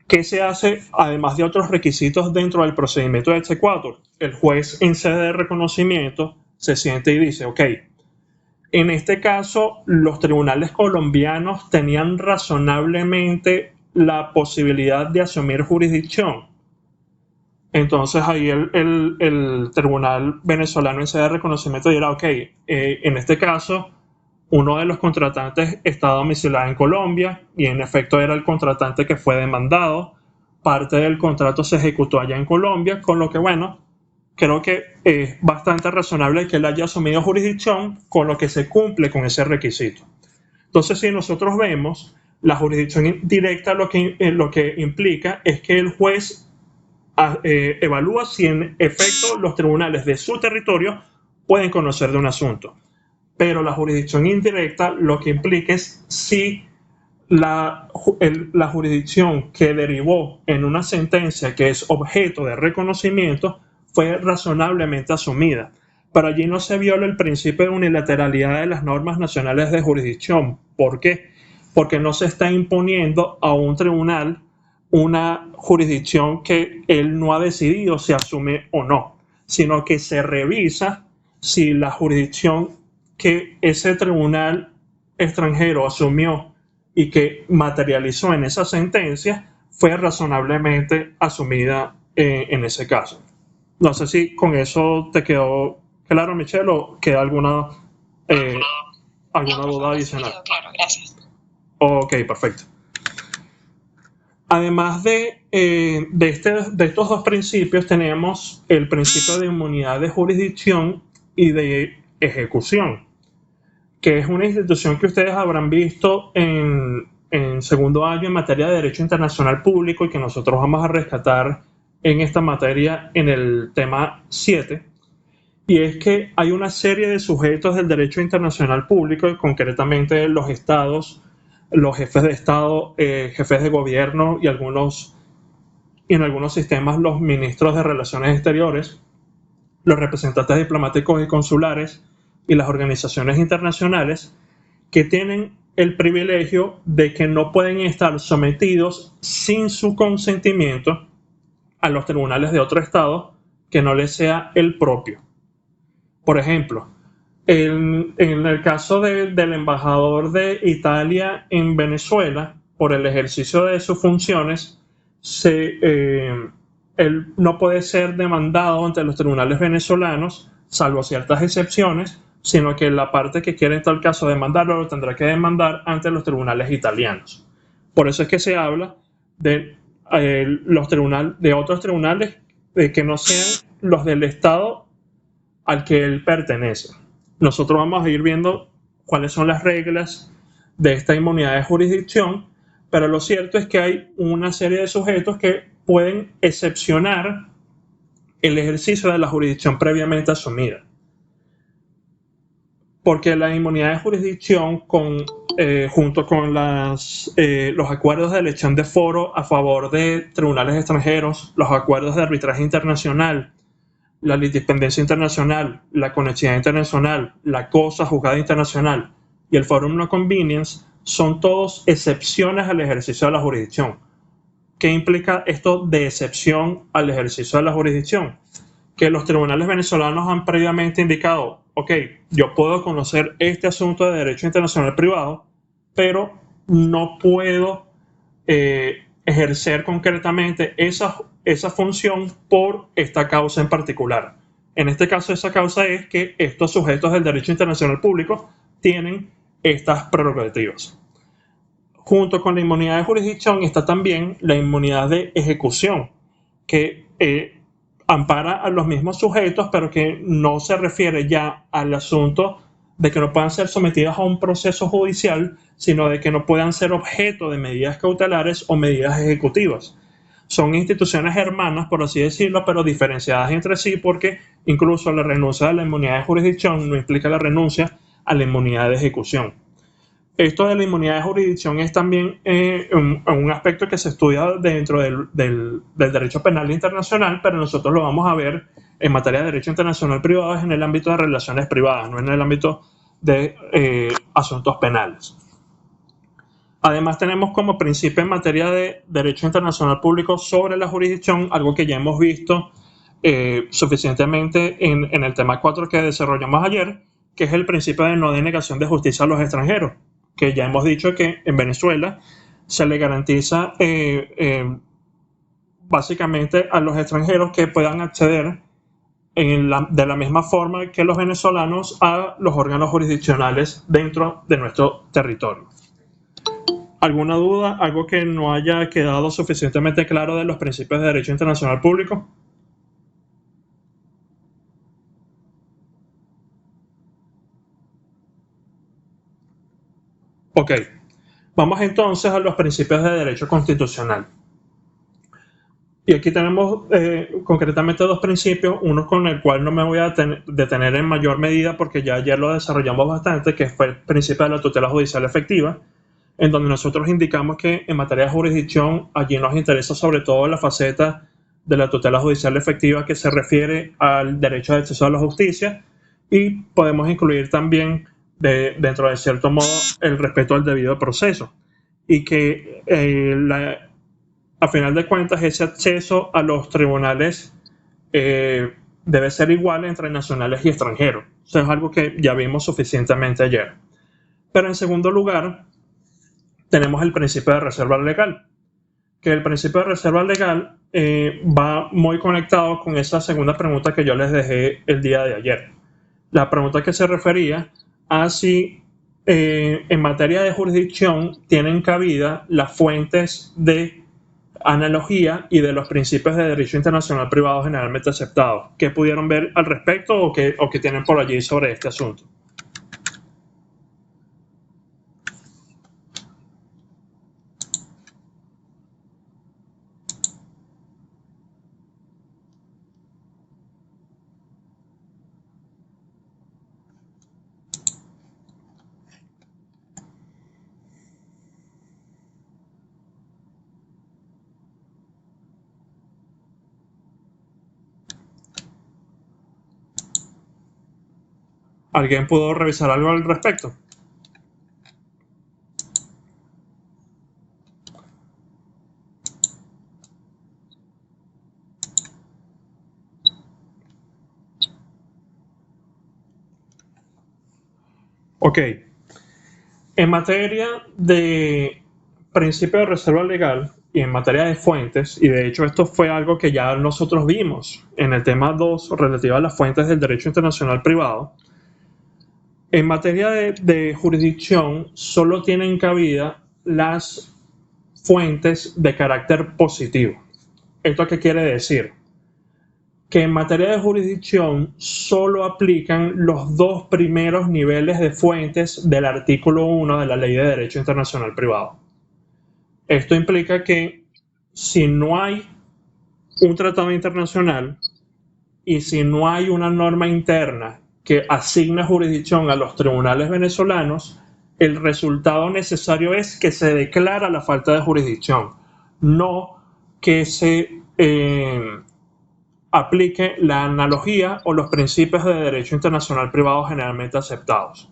¿Qué se hace además de otros requisitos dentro del procedimiento de exequatur? El juez en sede de reconocimiento se siente y dice, ok, en este caso los tribunales colombianos tenían razonablemente la posibilidad de asumir jurisdicción. Entonces ahí el tribunal venezolano en sede de reconocimiento dirá, ok, en este caso uno de los contratantes está domiciliado en Colombia y en efecto era el contratante que fue demandado. Parte del contrato se ejecutó allá en Colombia, con lo que, bueno, creo que es bastante razonable que él haya asumido jurisdicción, con lo que se cumple con ese requisito. Entonces, si nosotros vemos, la jurisdicción directa lo que implica es que el juez evalúa si en efecto los tribunales de su territorio pueden conocer de un asunto. Pero la jurisdicción indirecta lo que implica es si la jurisdicción que derivó en una sentencia que es objeto de reconocimiento fue razonablemente asumida. Pero allí no se viola el principio de unilateralidad de las normas nacionales de jurisdicción. ¿Por qué? Porque no se está imponiendo a un tribunal una jurisdicción que él no ha decidido si asume o no, sino que se revisa si la jurisdicción que ese tribunal extranjero asumió y que materializó en esa sentencia fue razonablemente asumida en ese caso. No sé si con eso te quedó claro, Michelle, o queda alguna duda adicional. Claro, gracias. Ok, perfecto. Además de estos dos principios, tenemos el principio de inmunidad de jurisdicción y de ejecución, que es una institución que ustedes habrán visto en segundo año en materia de Derecho Internacional Público y que nosotros vamos a rescatar en esta materia en el tema 7, y es que hay una serie de sujetos del Derecho Internacional Público, y concretamente los estados, los jefes de Estado, jefes de gobierno y en algunos sistemas los ministros de Relaciones Exteriores, los representantes diplomáticos y consulares y las organizaciones internacionales, que tienen el privilegio de que no pueden estar sometidos sin su consentimiento a los tribunales de otro estado que no les sea el propio. Por ejemplo, en el caso del embajador de Italia en Venezuela, por el ejercicio de sus funciones, él no puede ser demandado ante los tribunales venezolanos, salvo ciertas excepciones, sino que la parte que quiere en tal caso demandarlo lo tendrá que demandar ante los tribunales italianos. Por eso es que se habla de de otros tribunales que no sean los del Estado al que él pertenece. Nosotros vamos a ir viendo cuáles son las reglas de esta inmunidad de jurisdicción, pero lo cierto es que hay una serie de sujetos que pueden excepcionar el ejercicio de la jurisdicción previamente asumida. Porque la inmunidad de jurisdicción, junto con los acuerdos de elección de foro a favor de tribunales extranjeros, los acuerdos de arbitraje internacional, la litipendencia internacional, la conexidad internacional, la cosa juzgada internacional y el forum no convenience, son todos excepciones al ejercicio de la jurisdicción. ¿Qué implica esto de excepción al ejercicio de la jurisdicción? Que los tribunales venezolanos han previamente indicado, ok, yo puedo conocer este asunto de derecho internacional privado, pero no puedo ejercer concretamente esa función por esta causa en particular. En este caso, esa causa es que estos sujetos del derecho internacional público tienen estas prerrogativas. Junto con la inmunidad de jurisdicción está también la inmunidad de ejecución, que ampara a los mismos sujetos, pero que no se refiere ya al asunto de que no puedan ser sometidas a un proceso judicial, sino de que no puedan ser objeto de medidas cautelares o medidas ejecutivas. Son instituciones hermanas, por así decirlo, pero diferenciadas entre sí, porque incluso la renuncia a la inmunidad de jurisdicción no implica la renuncia a la inmunidad de ejecución. Esto de la inmunidad de jurisdicción es también un aspecto que se estudia dentro del derecho penal internacional, pero nosotros lo vamos a ver en materia de derecho internacional privado en el ámbito de relaciones privadas, no en el ámbito de asuntos penales. Además, tenemos como principio en materia de derecho internacional público sobre la jurisdicción, algo que ya hemos visto suficientemente en el tema 4 que desarrollamos ayer, que es el principio de no denegación de justicia a los extranjeros, que ya hemos dicho que en Venezuela se le garantiza básicamente a los extranjeros que puedan acceder de la misma forma que los venezolanos a los órganos jurisdiccionales dentro de nuestro territorio. ¿Alguna duda? ¿Algo que no haya quedado suficientemente claro de los principios de derecho internacional público? Ok, vamos entonces a los principios de derecho constitucional. Y aquí tenemos concretamente dos principios, uno con el cual no me voy a detener en mayor medida porque ya ayer lo desarrollamos bastante, que fue el principio de la tutela judicial efectiva, en donde nosotros indicamos que en materia de jurisdicción allí nos interesa sobre todo la faceta de la tutela judicial efectiva que se refiere al derecho de acceso a la justicia, y podemos incluir también dentro de cierto modo el respeto al debido proceso, y que a final de cuentas ese acceso a los tribunales debe ser igual entre nacionales y extranjeros. Eso es algo que ya vimos suficientemente ayer. Pero en segundo lugar tenemos el principio de reserva legal, que el principio de reserva legal va muy conectado con esa segunda pregunta que yo les dejé el día de ayer. La pregunta que se refería a si en materia de jurisdicción tienen cabida las fuentes de analogía y de los principios de derecho internacional privado generalmente aceptados. ¿Qué pudieron ver al respecto o qué tienen por allí sobre este asunto? ¿Alguien pudo revisar algo al respecto? Ok. En materia de principio de reserva legal y en materia de fuentes, y de hecho esto fue algo que ya nosotros vimos en el tema 2 relativo a las fuentes del derecho internacional privado, en materia de jurisdicción solo tienen cabida las fuentes de carácter positivo. ¿Esto qué quiere decir? Que en materia de jurisdicción solo aplican los dos primeros niveles de fuentes del artículo 1 de la Ley de Derecho Internacional Privado. Esto implica que si no hay un tratado internacional y si no hay una norma interna que asigna jurisdicción a los tribunales venezolanos, el resultado necesario es que se declara la falta de jurisdicción, no que se aplique la analogía o los principios de derecho internacional privado generalmente aceptados.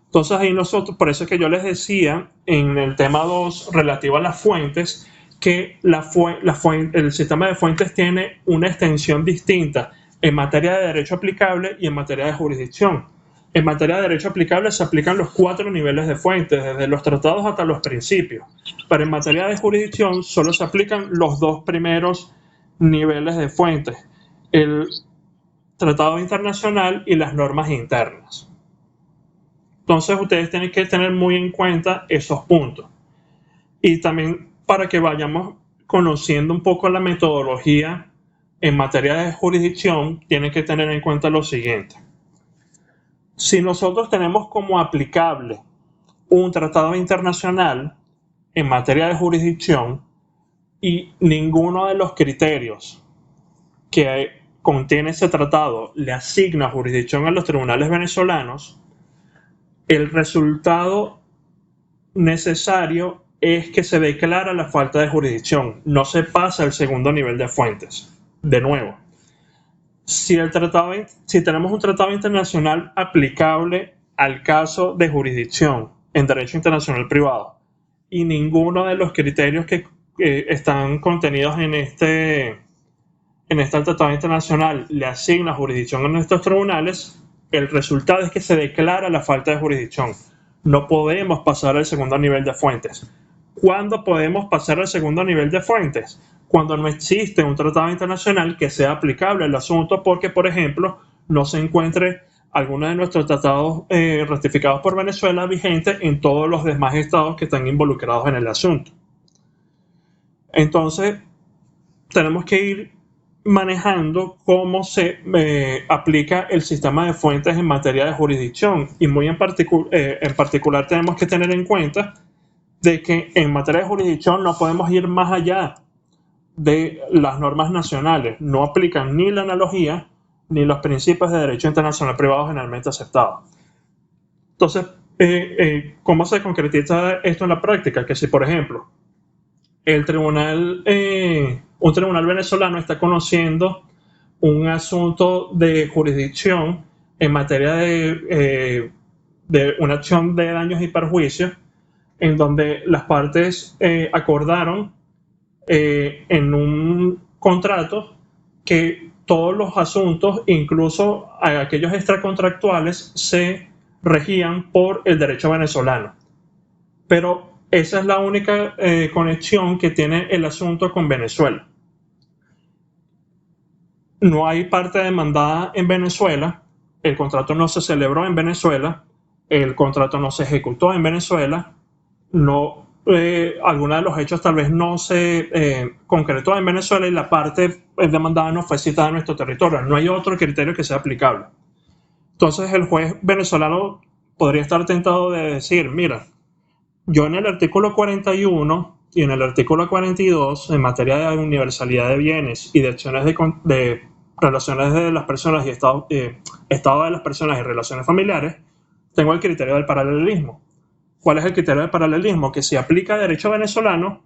Entonces ahí nosotros, por eso es que yo les decía en el tema 2 relativo a las fuentes, que el sistema de fuentes tiene una extensión distinta en materia de derecho aplicable y en materia de jurisdicción. En materia de derecho aplicable se aplican los 4 niveles de fuentes, desde los tratados hasta los principios. Pero en materia de jurisdicción solo se aplican los 2 primeros niveles de fuentes, el tratado internacional y las normas internas. Entonces ustedes tienen que tener muy en cuenta esos puntos. Y también para que vayamos conociendo un poco la metodología en materia de jurisdicción tiene que tener en cuenta lo siguiente. Si nosotros tenemos como aplicable un tratado internacional en materia de jurisdicción y ninguno de los criterios que contiene ese tratado le asigna jurisdicción a los tribunales venezolanos, el resultado necesario es que se declara la falta de jurisdicción, no se pasa al segundo nivel de fuentes. De nuevo, si tenemos un tratado internacional aplicable al caso de jurisdicción en derecho internacional privado y ninguno de los criterios que están contenidos en este tratado internacional le asigna jurisdicción a nuestros tribunales, el resultado es que se declara la falta de jurisdicción. No podemos pasar al segundo nivel de fuentes. ¿Cuándo podemos pasar al segundo nivel de fuentes? Cuando no existe un tratado internacional que sea aplicable al asunto porque, por ejemplo, no se encuentre alguno de nuestros tratados ratificados por Venezuela vigente en todos los demás estados que están involucrados en el asunto. Entonces, tenemos que ir manejando cómo se aplica el sistema de fuentes en materia de jurisdicción y muy en particular tenemos que tener en cuenta de que en materia de jurisdicción no podemos ir más allá de las normas nacionales. No aplican ni la analogía ni los principios de derecho internacional privado generalmente aceptados. Entonces, ¿cómo se concretiza esto en la práctica? Que si, por ejemplo, un tribunal venezolano está conociendo un asunto de jurisdicción en materia de una acción de daños y perjuicios, en donde las partes acordaron en un contrato que todos los asuntos, incluso aquellos extracontractuales, se regían por el derecho venezolano. Pero esa es la única conexión que tiene el asunto con Venezuela. No hay parte demandada en Venezuela, el contrato no se celebró en Venezuela, el contrato no se ejecutó en Venezuela, algunos de los hechos tal vez no se concretó en Venezuela y la parte demandada no fue citada en nuestro territorio. No hay otro criterio que sea aplicable. Entonces el juez venezolano podría estar tentado de decir, mira, yo en el artículo 41 y en el artículo 42, en materia de universalidad de bienes y de acciones de relaciones de las personas y estado de las personas y relaciones familiares, tengo el criterio del paralelismo. ¿Cuál es el criterio del paralelismo? Que si aplica derecho venezolano,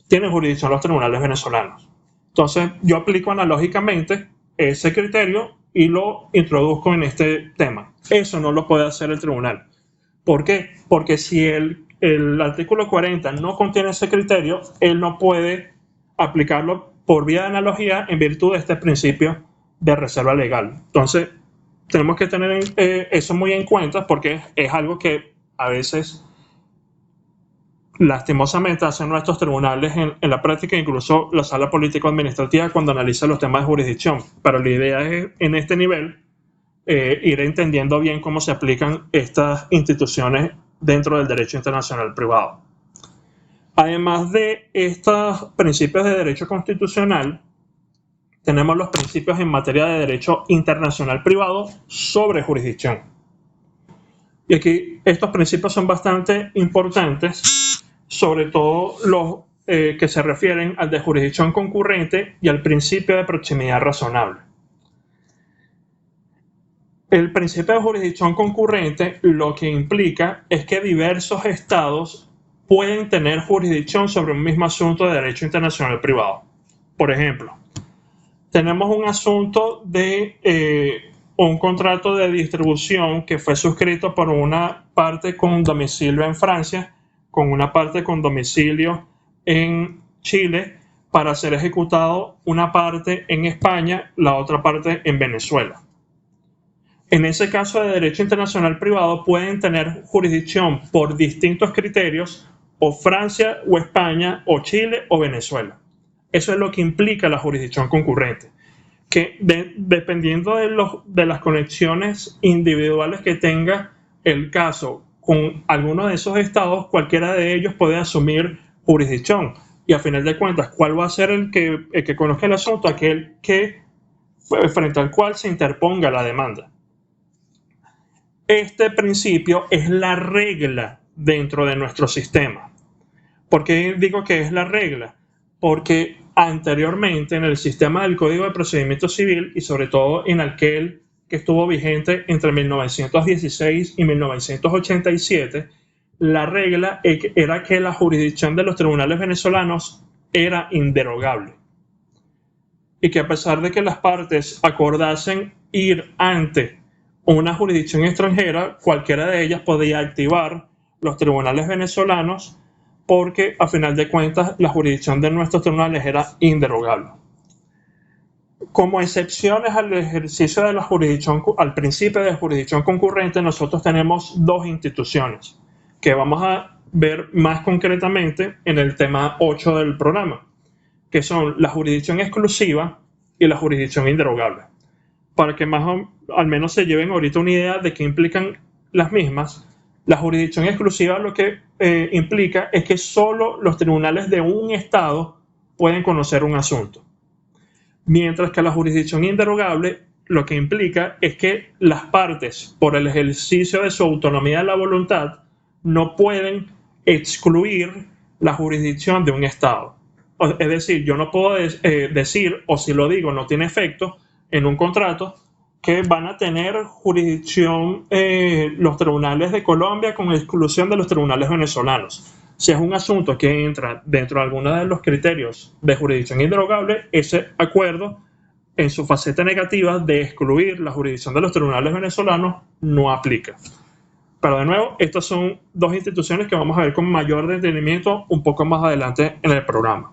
tiene jurisdicción los tribunales venezolanos. Entonces, yo aplico analógicamente ese criterio y lo introduzco en este tema. Eso no lo puede hacer el tribunal. ¿Por qué? Porque si el artículo 40 no contiene ese criterio, él no puede aplicarlo por vía de analogía en virtud de este principio de reserva legal. Entonces, tenemos que tener eso muy en cuenta porque es algo que a veces lastimosamente hacen nuestros tribunales en la práctica, incluso la sala político-administrativa cuando analiza los temas de jurisdicción. Pero la idea es, en este nivel, ir entendiendo bien cómo se aplican estas instituciones dentro del derecho internacional privado. Además de estos principios de derecho constitucional, tenemos los principios en materia de derecho internacional privado sobre jurisdicción. Y aquí estos principios son bastante importantes, sobre todo los que se refieren al de jurisdicción concurrente y al principio de proximidad razonable. El principio de jurisdicción concurrente lo que implica es que diversos estados pueden tener jurisdicción sobre un mismo asunto de derecho internacional privado. Por ejemplo, tenemos un asunto de un contrato de distribución que fue suscrito por una parte con domicilio en Francia, con una parte con domicilio en Chile, para ser ejecutado una parte en España, la otra parte en Venezuela. En ese caso de derecho internacional privado pueden tener jurisdicción por distintos criterios o Francia o España o Chile o Venezuela. Eso es lo que implica la jurisdicción concurrente, que dependiendo de las conexiones individuales que tenga el caso con alguno de esos estados, cualquiera de ellos puede asumir jurisdicción. y a final de cuentas, ¿cuál va a ser el que conozca el asunto? Aquel que frente al cual se interponga la demanda. Este principio es la regla dentro de nuestro sistema. ¿Por qué digo que es la regla? Porque anteriormente en el sistema del Código de Procedimiento Civil y sobre todo en aquel que estuvo vigente entre 1916 y 1987, la regla era que la jurisdicción de los tribunales venezolanos era inderogable y que a pesar de que las partes acordasen ir ante una jurisdicción extranjera, cualquiera de ellas podía activar los tribunales venezolanos porque a final de cuentas la jurisdicción de nuestros tribunales era inderogable. Como excepciones al ejercicio de la jurisdicción, al principio de jurisdicción concurrente, nosotros tenemos dos instituciones que vamos a ver más concretamente en el tema 8 del programa, que son la jurisdicción exclusiva y la jurisdicción inderogable. Para que al menos se lleven ahorita una idea de qué implican las mismas, la jurisdicción exclusiva lo que implica es que solo los tribunales de un estado pueden conocer un asunto. Mientras que la jurisdicción inderogable lo que implica es que las partes, por el ejercicio de su autonomía de la voluntad, no pueden excluir la jurisdicción de un estado. Es decir, yo no puedo decir, o si lo digo no tiene efecto en un contrato, que van a tener jurisdicción los tribunales de Colombia con exclusión de los tribunales venezolanos. Si es un asunto que entra dentro de alguno de los criterios de jurisdicción inderogable, ese acuerdo en su faceta negativa de excluir la jurisdicción de los tribunales venezolanos no aplica. Pero de nuevo, estas son dos instituciones que vamos a ver con mayor detenimiento un poco más adelante en el programa.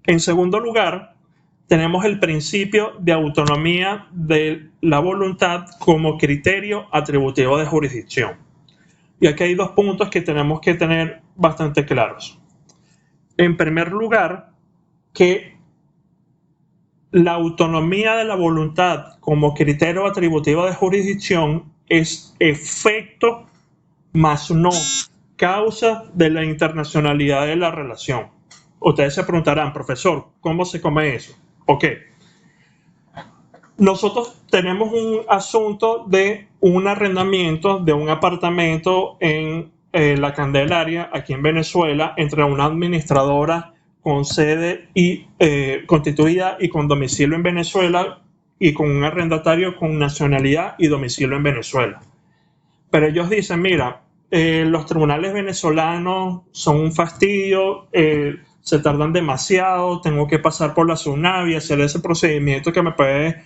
En segundo lugar, tenemos el principio de autonomía de la voluntad como criterio atributivo de jurisdicción. Y aquí hay dos puntos que tenemos que tener bastante claros. En primer lugar, que la autonomía de la voluntad como criterio atributivo de jurisdicción es efecto más no causa de la internacionalidad de la relación. Ustedes se preguntarán, profesor, ¿cómo se come eso? Ok. Nosotros tenemos un asunto de un arrendamiento de un apartamento en La Candelaria, aquí en Venezuela, entre una administradora con sede constituida y con domicilio en Venezuela y con un arrendatario con nacionalidad y domicilio en Venezuela. Pero ellos dicen, mira, los tribunales venezolanos son un fastidio, se tardan demasiado, tengo que pasar por la SUNAVI, hacer ese procedimiento que me puede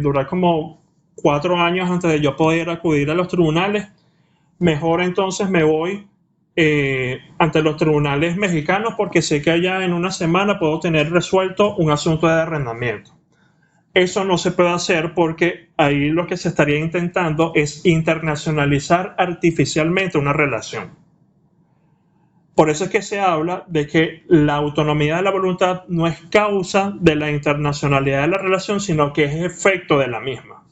durar como 4 años antes de yo poder acudir a los tribunales. Mejor entonces me voy ante los tribunales mexicanos porque sé que allá en una semana puedo tener resuelto un asunto de arrendamiento. Eso no se puede hacer porque ahí lo que se estaría intentando es internacionalizar artificialmente una relación. Por eso es que se habla de que la autonomía de la voluntad no es causa de la internacionalidad de la relación, sino que es efecto de la misma.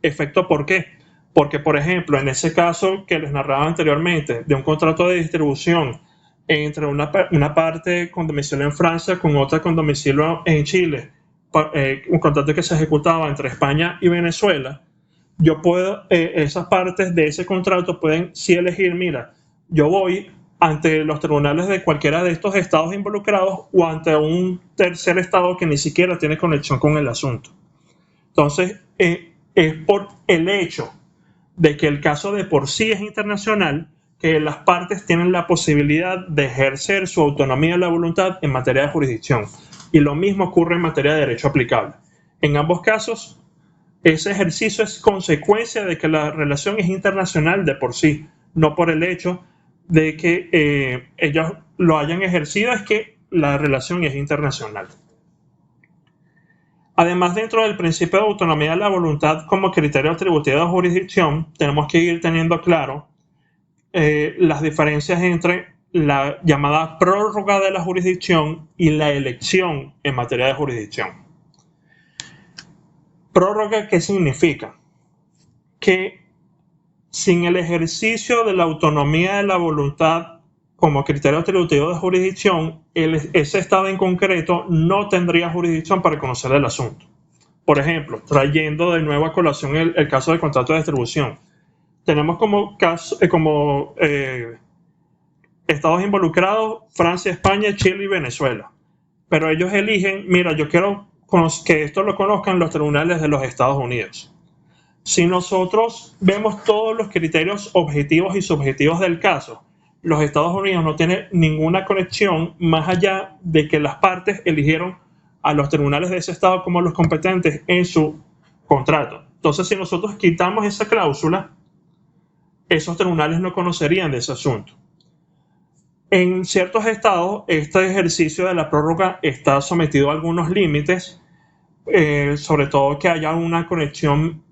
¿Efecto por qué? Porque, por ejemplo, en ese caso que les narraba anteriormente, de un contrato de distribución entre una parte con domicilio en Francia con otra con domicilio en Chile, un contrato que se ejecutaba entre España y Venezuela, yo puedo, esas partes de ese contrato pueden sí elegir, mira, yo voy ante los tribunales de cualquiera de estos estados involucrados o ante un tercer estado que ni siquiera tiene conexión con el asunto. Entonces, es por el hecho de que el caso de por sí es internacional que las partes tienen la posibilidad de ejercer su autonomía de la voluntad en materia de jurisdicción. Y lo mismo ocurre en materia de derecho aplicable. En ambos casos, ese ejercicio es consecuencia de que la relación es internacional de por sí, no por el hecho de que ellos lo hayan ejercido, es que la relación es internacional. Además, dentro del principio de autonomía de la voluntad como criterio atributivo de jurisdicción, tenemos que ir teniendo claro las diferencias entre la llamada prórroga de la jurisdicción y la elección en materia de jurisdicción. Prórroga, ¿qué significa? Que sin el ejercicio de la autonomía de la voluntad como criterio atributivo de jurisdicción, ese estado en concreto no tendría jurisdicción para conocer el asunto. Por ejemplo, trayendo de nuevo a colación el caso del contrato de distribución, tenemos como estados involucrados Francia, España, Chile y Venezuela. Pero ellos eligen, mira, yo quiero que esto lo conozcan los tribunales de los Estados Unidos. Si nosotros vemos todos los criterios objetivos y subjetivos del caso, los Estados Unidos no tienen ninguna conexión más allá de que las partes eligieron a los tribunales de ese estado como los competentes en su contrato. Entonces, si nosotros quitamos esa cláusula, esos tribunales no conocerían de ese asunto. En ciertos estados, este ejercicio de la prórroga está sometido a algunos límites, sobre todo que haya una conexión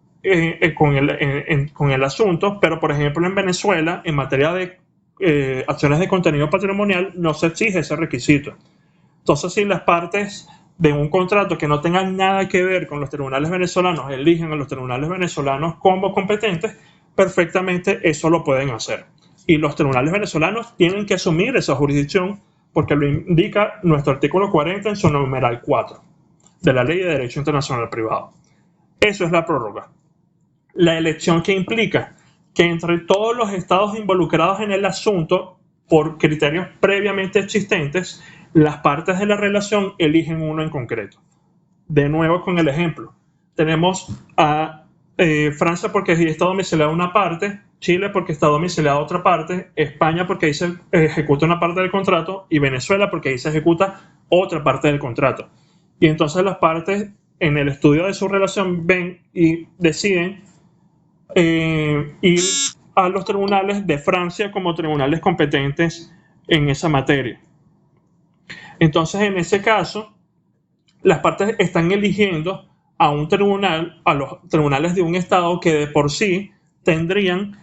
con el asunto, pero por ejemplo en Venezuela, en materia de acciones de contenido patrimonial, no se exige ese requisito. Entonces, si las partes de un contrato que no tengan nada que ver con los tribunales venezolanos eligen a los tribunales venezolanos como competentes, perfectamente eso lo pueden hacer. Y los tribunales venezolanos tienen que asumir esa jurisdicción porque lo indica nuestro artículo 40 en su numeral 4 de la Ley de Derecho Internacional Privado. Eso es la prórroga. La elección que implica que entre todos los estados involucrados en el asunto, por criterios previamente existentes, las partes de la relación eligen uno en concreto. De nuevo con el ejemplo. Tenemos a Francia porque ahí está domiciliada una parte, Chile porque está domiciliada otra parte, España porque ahí se ejecuta una parte del contrato y Venezuela porque ahí se ejecuta otra parte del contrato. Y entonces las partes en el estudio de su relación ven y deciden ir a los tribunales de Francia como tribunales competentes en esa materia. Entonces, en ese caso, las partes están eligiendo a un tribunal, a los tribunales de un estado que de por sí tendrían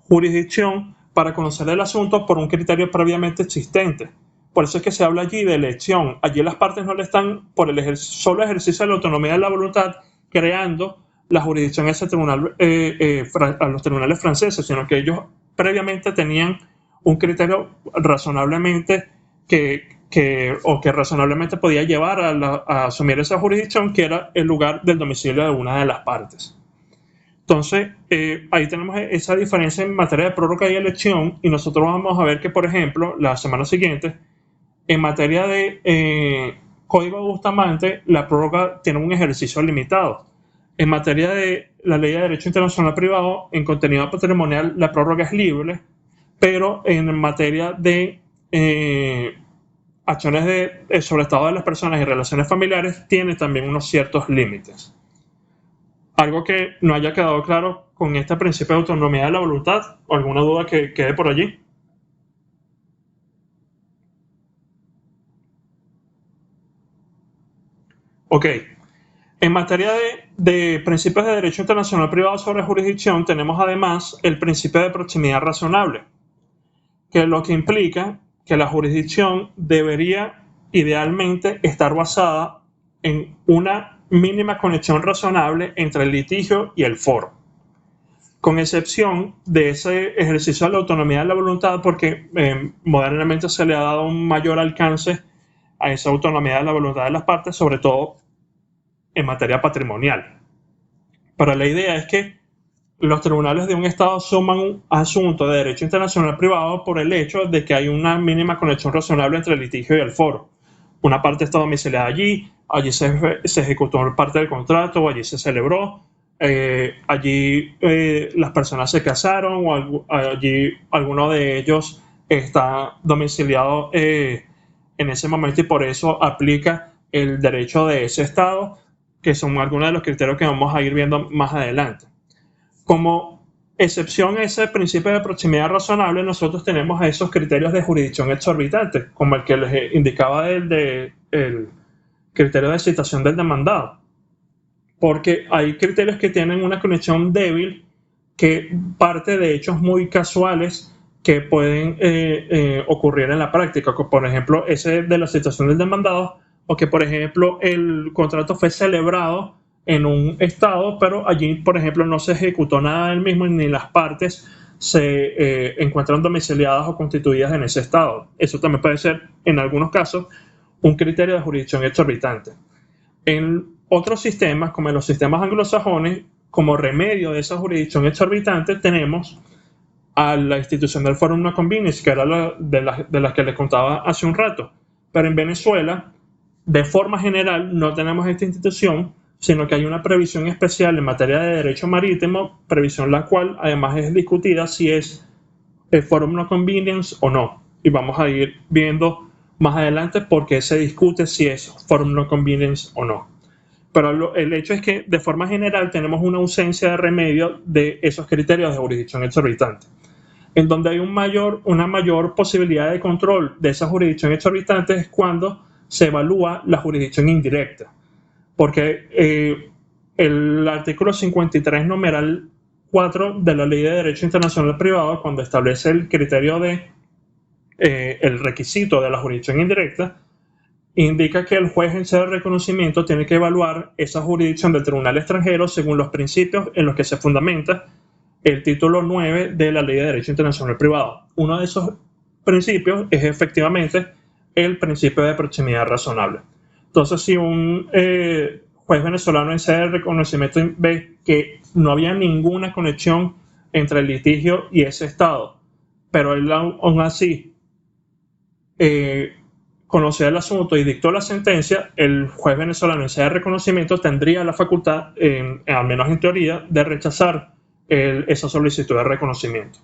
jurisdicción para conocer el asunto por un criterio previamente existente. Por eso es que se habla allí de elección. Allí las partes no le están, por el solo ejercicio de la autonomía de la voluntad, creando la jurisdicción a ese tribunal, a los tribunales franceses, sino que ellos previamente tenían un criterio razonablemente que razonablemente podía llevar a asumir esa jurisdicción, que era el lugar del domicilio de una de las partes. Entonces, ahí tenemos esa diferencia en materia de prórroga y elección, y nosotros vamos a ver que, por ejemplo, la semana siguiente, en materia de Código de Bustamante, la prórroga tiene un ejercicio limitado. En materia de la Ley de Derecho Internacional Privado, en contenido patrimonial, la prórroga es libre, pero en materia de acciones sobre estado de las personas y relaciones familiares, tiene también unos ciertos límites. Algo que no haya quedado claro con este principio de autonomía de la voluntad, o alguna duda que quede por allí. Ok. En materia de principios de derecho internacional privado sobre jurisdicción, tenemos además el principio de proximidad razonable, que es lo que implica que la jurisdicción debería idealmente estar basada en una mínima conexión razonable entre el litigio y el foro, con excepción de ese ejercicio de la autonomía de la voluntad, porque modernamente se le ha dado un mayor alcance a esa autonomía de la voluntad de las partes, sobre todo en materia patrimonial. Pero la idea es que los tribunales de un estado asuman un asunto de derecho internacional privado por el hecho de que hay una mínima conexión razonable entre el litigio y el foro. Una parte está domiciliada allí se ejecutó parte del contrato, allí se celebró, allí las personas se casaron, o allí alguno de ellos está domiciliado en ese momento y por eso aplica el derecho de ese estado, que son algunos de los criterios que vamos a ir viendo más adelante. Como excepción a ese principio de proximidad razonable, nosotros tenemos esos criterios de jurisdicción exorbitante, como el que les indicaba el criterio de citación del demandado. Porque hay criterios que tienen una conexión débil que parte de hechos muy casuales que pueden ocurrir en la práctica, como por ejemplo ese de la citación del demandado, o que por ejemplo el contrato fue celebrado en un estado, pero allí, por ejemplo, no se ejecutó nada del mismo ni las partes se encuentran domiciliadas o constituidas en ese estado. Eso también puede ser, en algunos casos, un criterio de jurisdicción exorbitante. En otros sistemas, como en los sistemas anglosajones, como remedio de esa jurisdicción exorbitante, tenemos a la institución del Forum No Convenience, que era de las que les contaba hace un rato. Pero en Venezuela, de forma general, no tenemos esta institución, sino que hay una previsión especial en materia de derecho marítimo, previsión la cual además es discutida si es el Forum No Convenience o no. Y vamos a ir viendo más adelante por qué se discute si es Forum No Convenience o no. Pero el hecho es que de forma general tenemos una ausencia de remedio de esos criterios de jurisdicción exorbitante. En donde hay una mayor posibilidad de control de esa jurisdicción exorbitante es cuando se evalúa la jurisdicción indirecta. Porque el artículo 53, numeral 4 de la Ley de Derecho Internacional Privado, cuando establece el criterio el requisito de la jurisdicción indirecta, indica que el juez en sede de reconocimiento tiene que evaluar esa jurisdicción del tribunal extranjero según los principios en los que se fundamenta el título 9 de la Ley de Derecho Internacional Privado. Uno de esos principios es efectivamente el principio de proximidad razonable. Entonces, si un juez venezolano en sede de reconocimiento ve que no había ninguna conexión entre el litigio y ese estado, pero él aún así conocía el asunto y dictó la sentencia, el juez venezolano en sede de reconocimiento tendría la facultad, al menos en teoría, de rechazar esa solicitud de reconocimiento.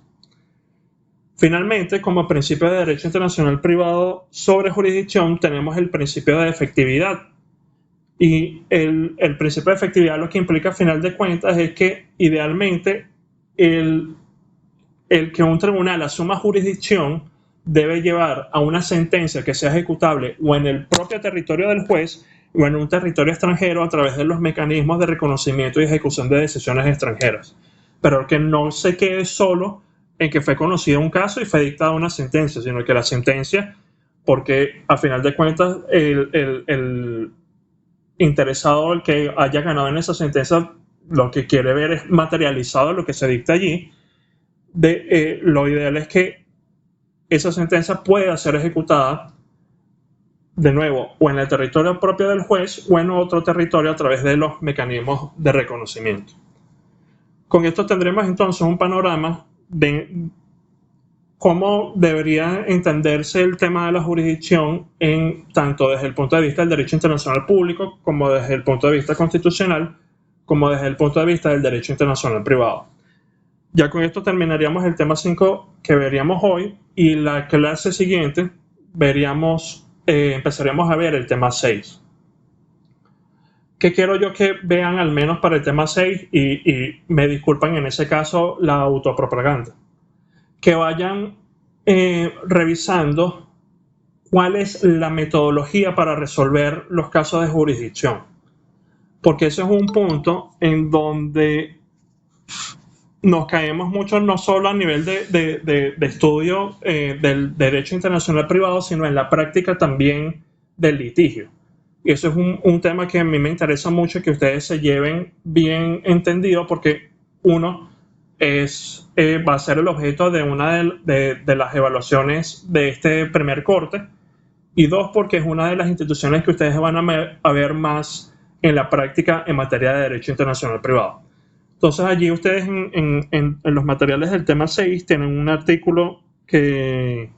Finalmente, como principio de derecho internacional privado sobre jurisdicción, tenemos el principio de efectividad. Y el principio de efectividad lo que implica, a final de cuentas, es que idealmente el que un tribunal asuma jurisdicción debe llevar a una sentencia que sea ejecutable o en el propio territorio del juez o en un territorio extranjero a través de los mecanismos de reconocimiento y ejecución de decisiones extranjeras. Pero que no se quede solo en que fue conocido un caso y fue dictada una sentencia, sino que la sentencia, porque a final de cuentas el interesado, el que haya ganado en esa sentencia, lo que quiere ver es materializado lo que se dicta allí. Lo ideal es que esa sentencia pueda ser ejecutada de nuevo o en el territorio propio del juez o en otro territorio a través de los mecanismos de reconocimiento. Con esto tendremos entonces un panorama de cómo debería entenderse el tema de la jurisdicción tanto desde el punto de vista del derecho internacional público como desde el punto de vista constitucional como desde el punto de vista del derecho internacional privado. Ya con esto terminaríamos el tema 5 que veríamos hoy y la clase siguiente empezaríamos a ver el tema 6. ¿Qué quiero yo que vean al menos para el tema 6? Y me disculpan en ese caso la autopropaganda. Que vayan revisando cuál es la metodología para resolver los casos de jurisdicción. Porque ese es un punto en donde nos caemos mucho no solo a nivel de estudio del derecho internacional privado, sino en la práctica también del litigio. Y eso es un tema que a mí me interesa mucho que ustedes se lleven bien entendido, porque uno va a ser el objeto de una de las evaluaciones de este primer corte, y dos, porque es una de las instituciones que ustedes van a ver más en la práctica en materia de derecho internacional privado. Entonces allí ustedes en los materiales del tema 6 tienen un artículo que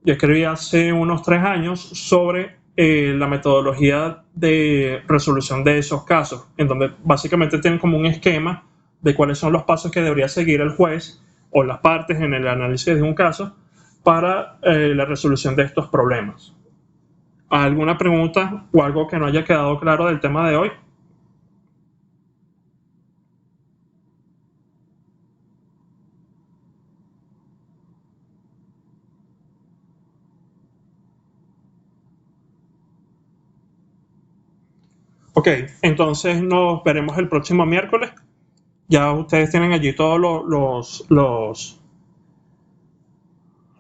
yo escribí hace unos 3 años sobre la metodología de resolución de esos casos, en donde básicamente tienen como un esquema de cuáles son los pasos que debería seguir el juez o las partes en el análisis de un caso para la resolución de estos problemas. ¿Alguna pregunta o algo que no haya quedado claro del tema de hoy? Ok, entonces nos veremos el próximo miércoles. Ya ustedes tienen allí todos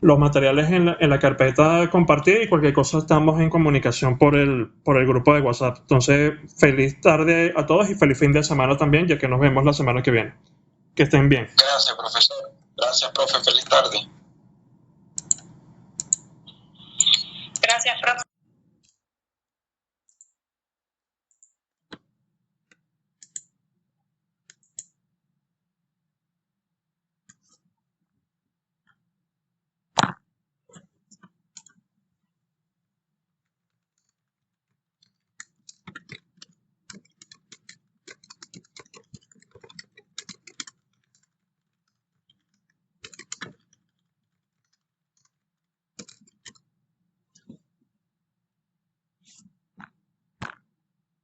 los materiales en la carpeta compartida y cualquier cosa estamos en comunicación por el grupo de WhatsApp. Entonces, feliz tarde a todos y feliz fin de semana también, ya que nos vemos la semana que viene. Que estén bien. Gracias, profesor. Gracias, profe. Feliz tarde. Gracias, profe.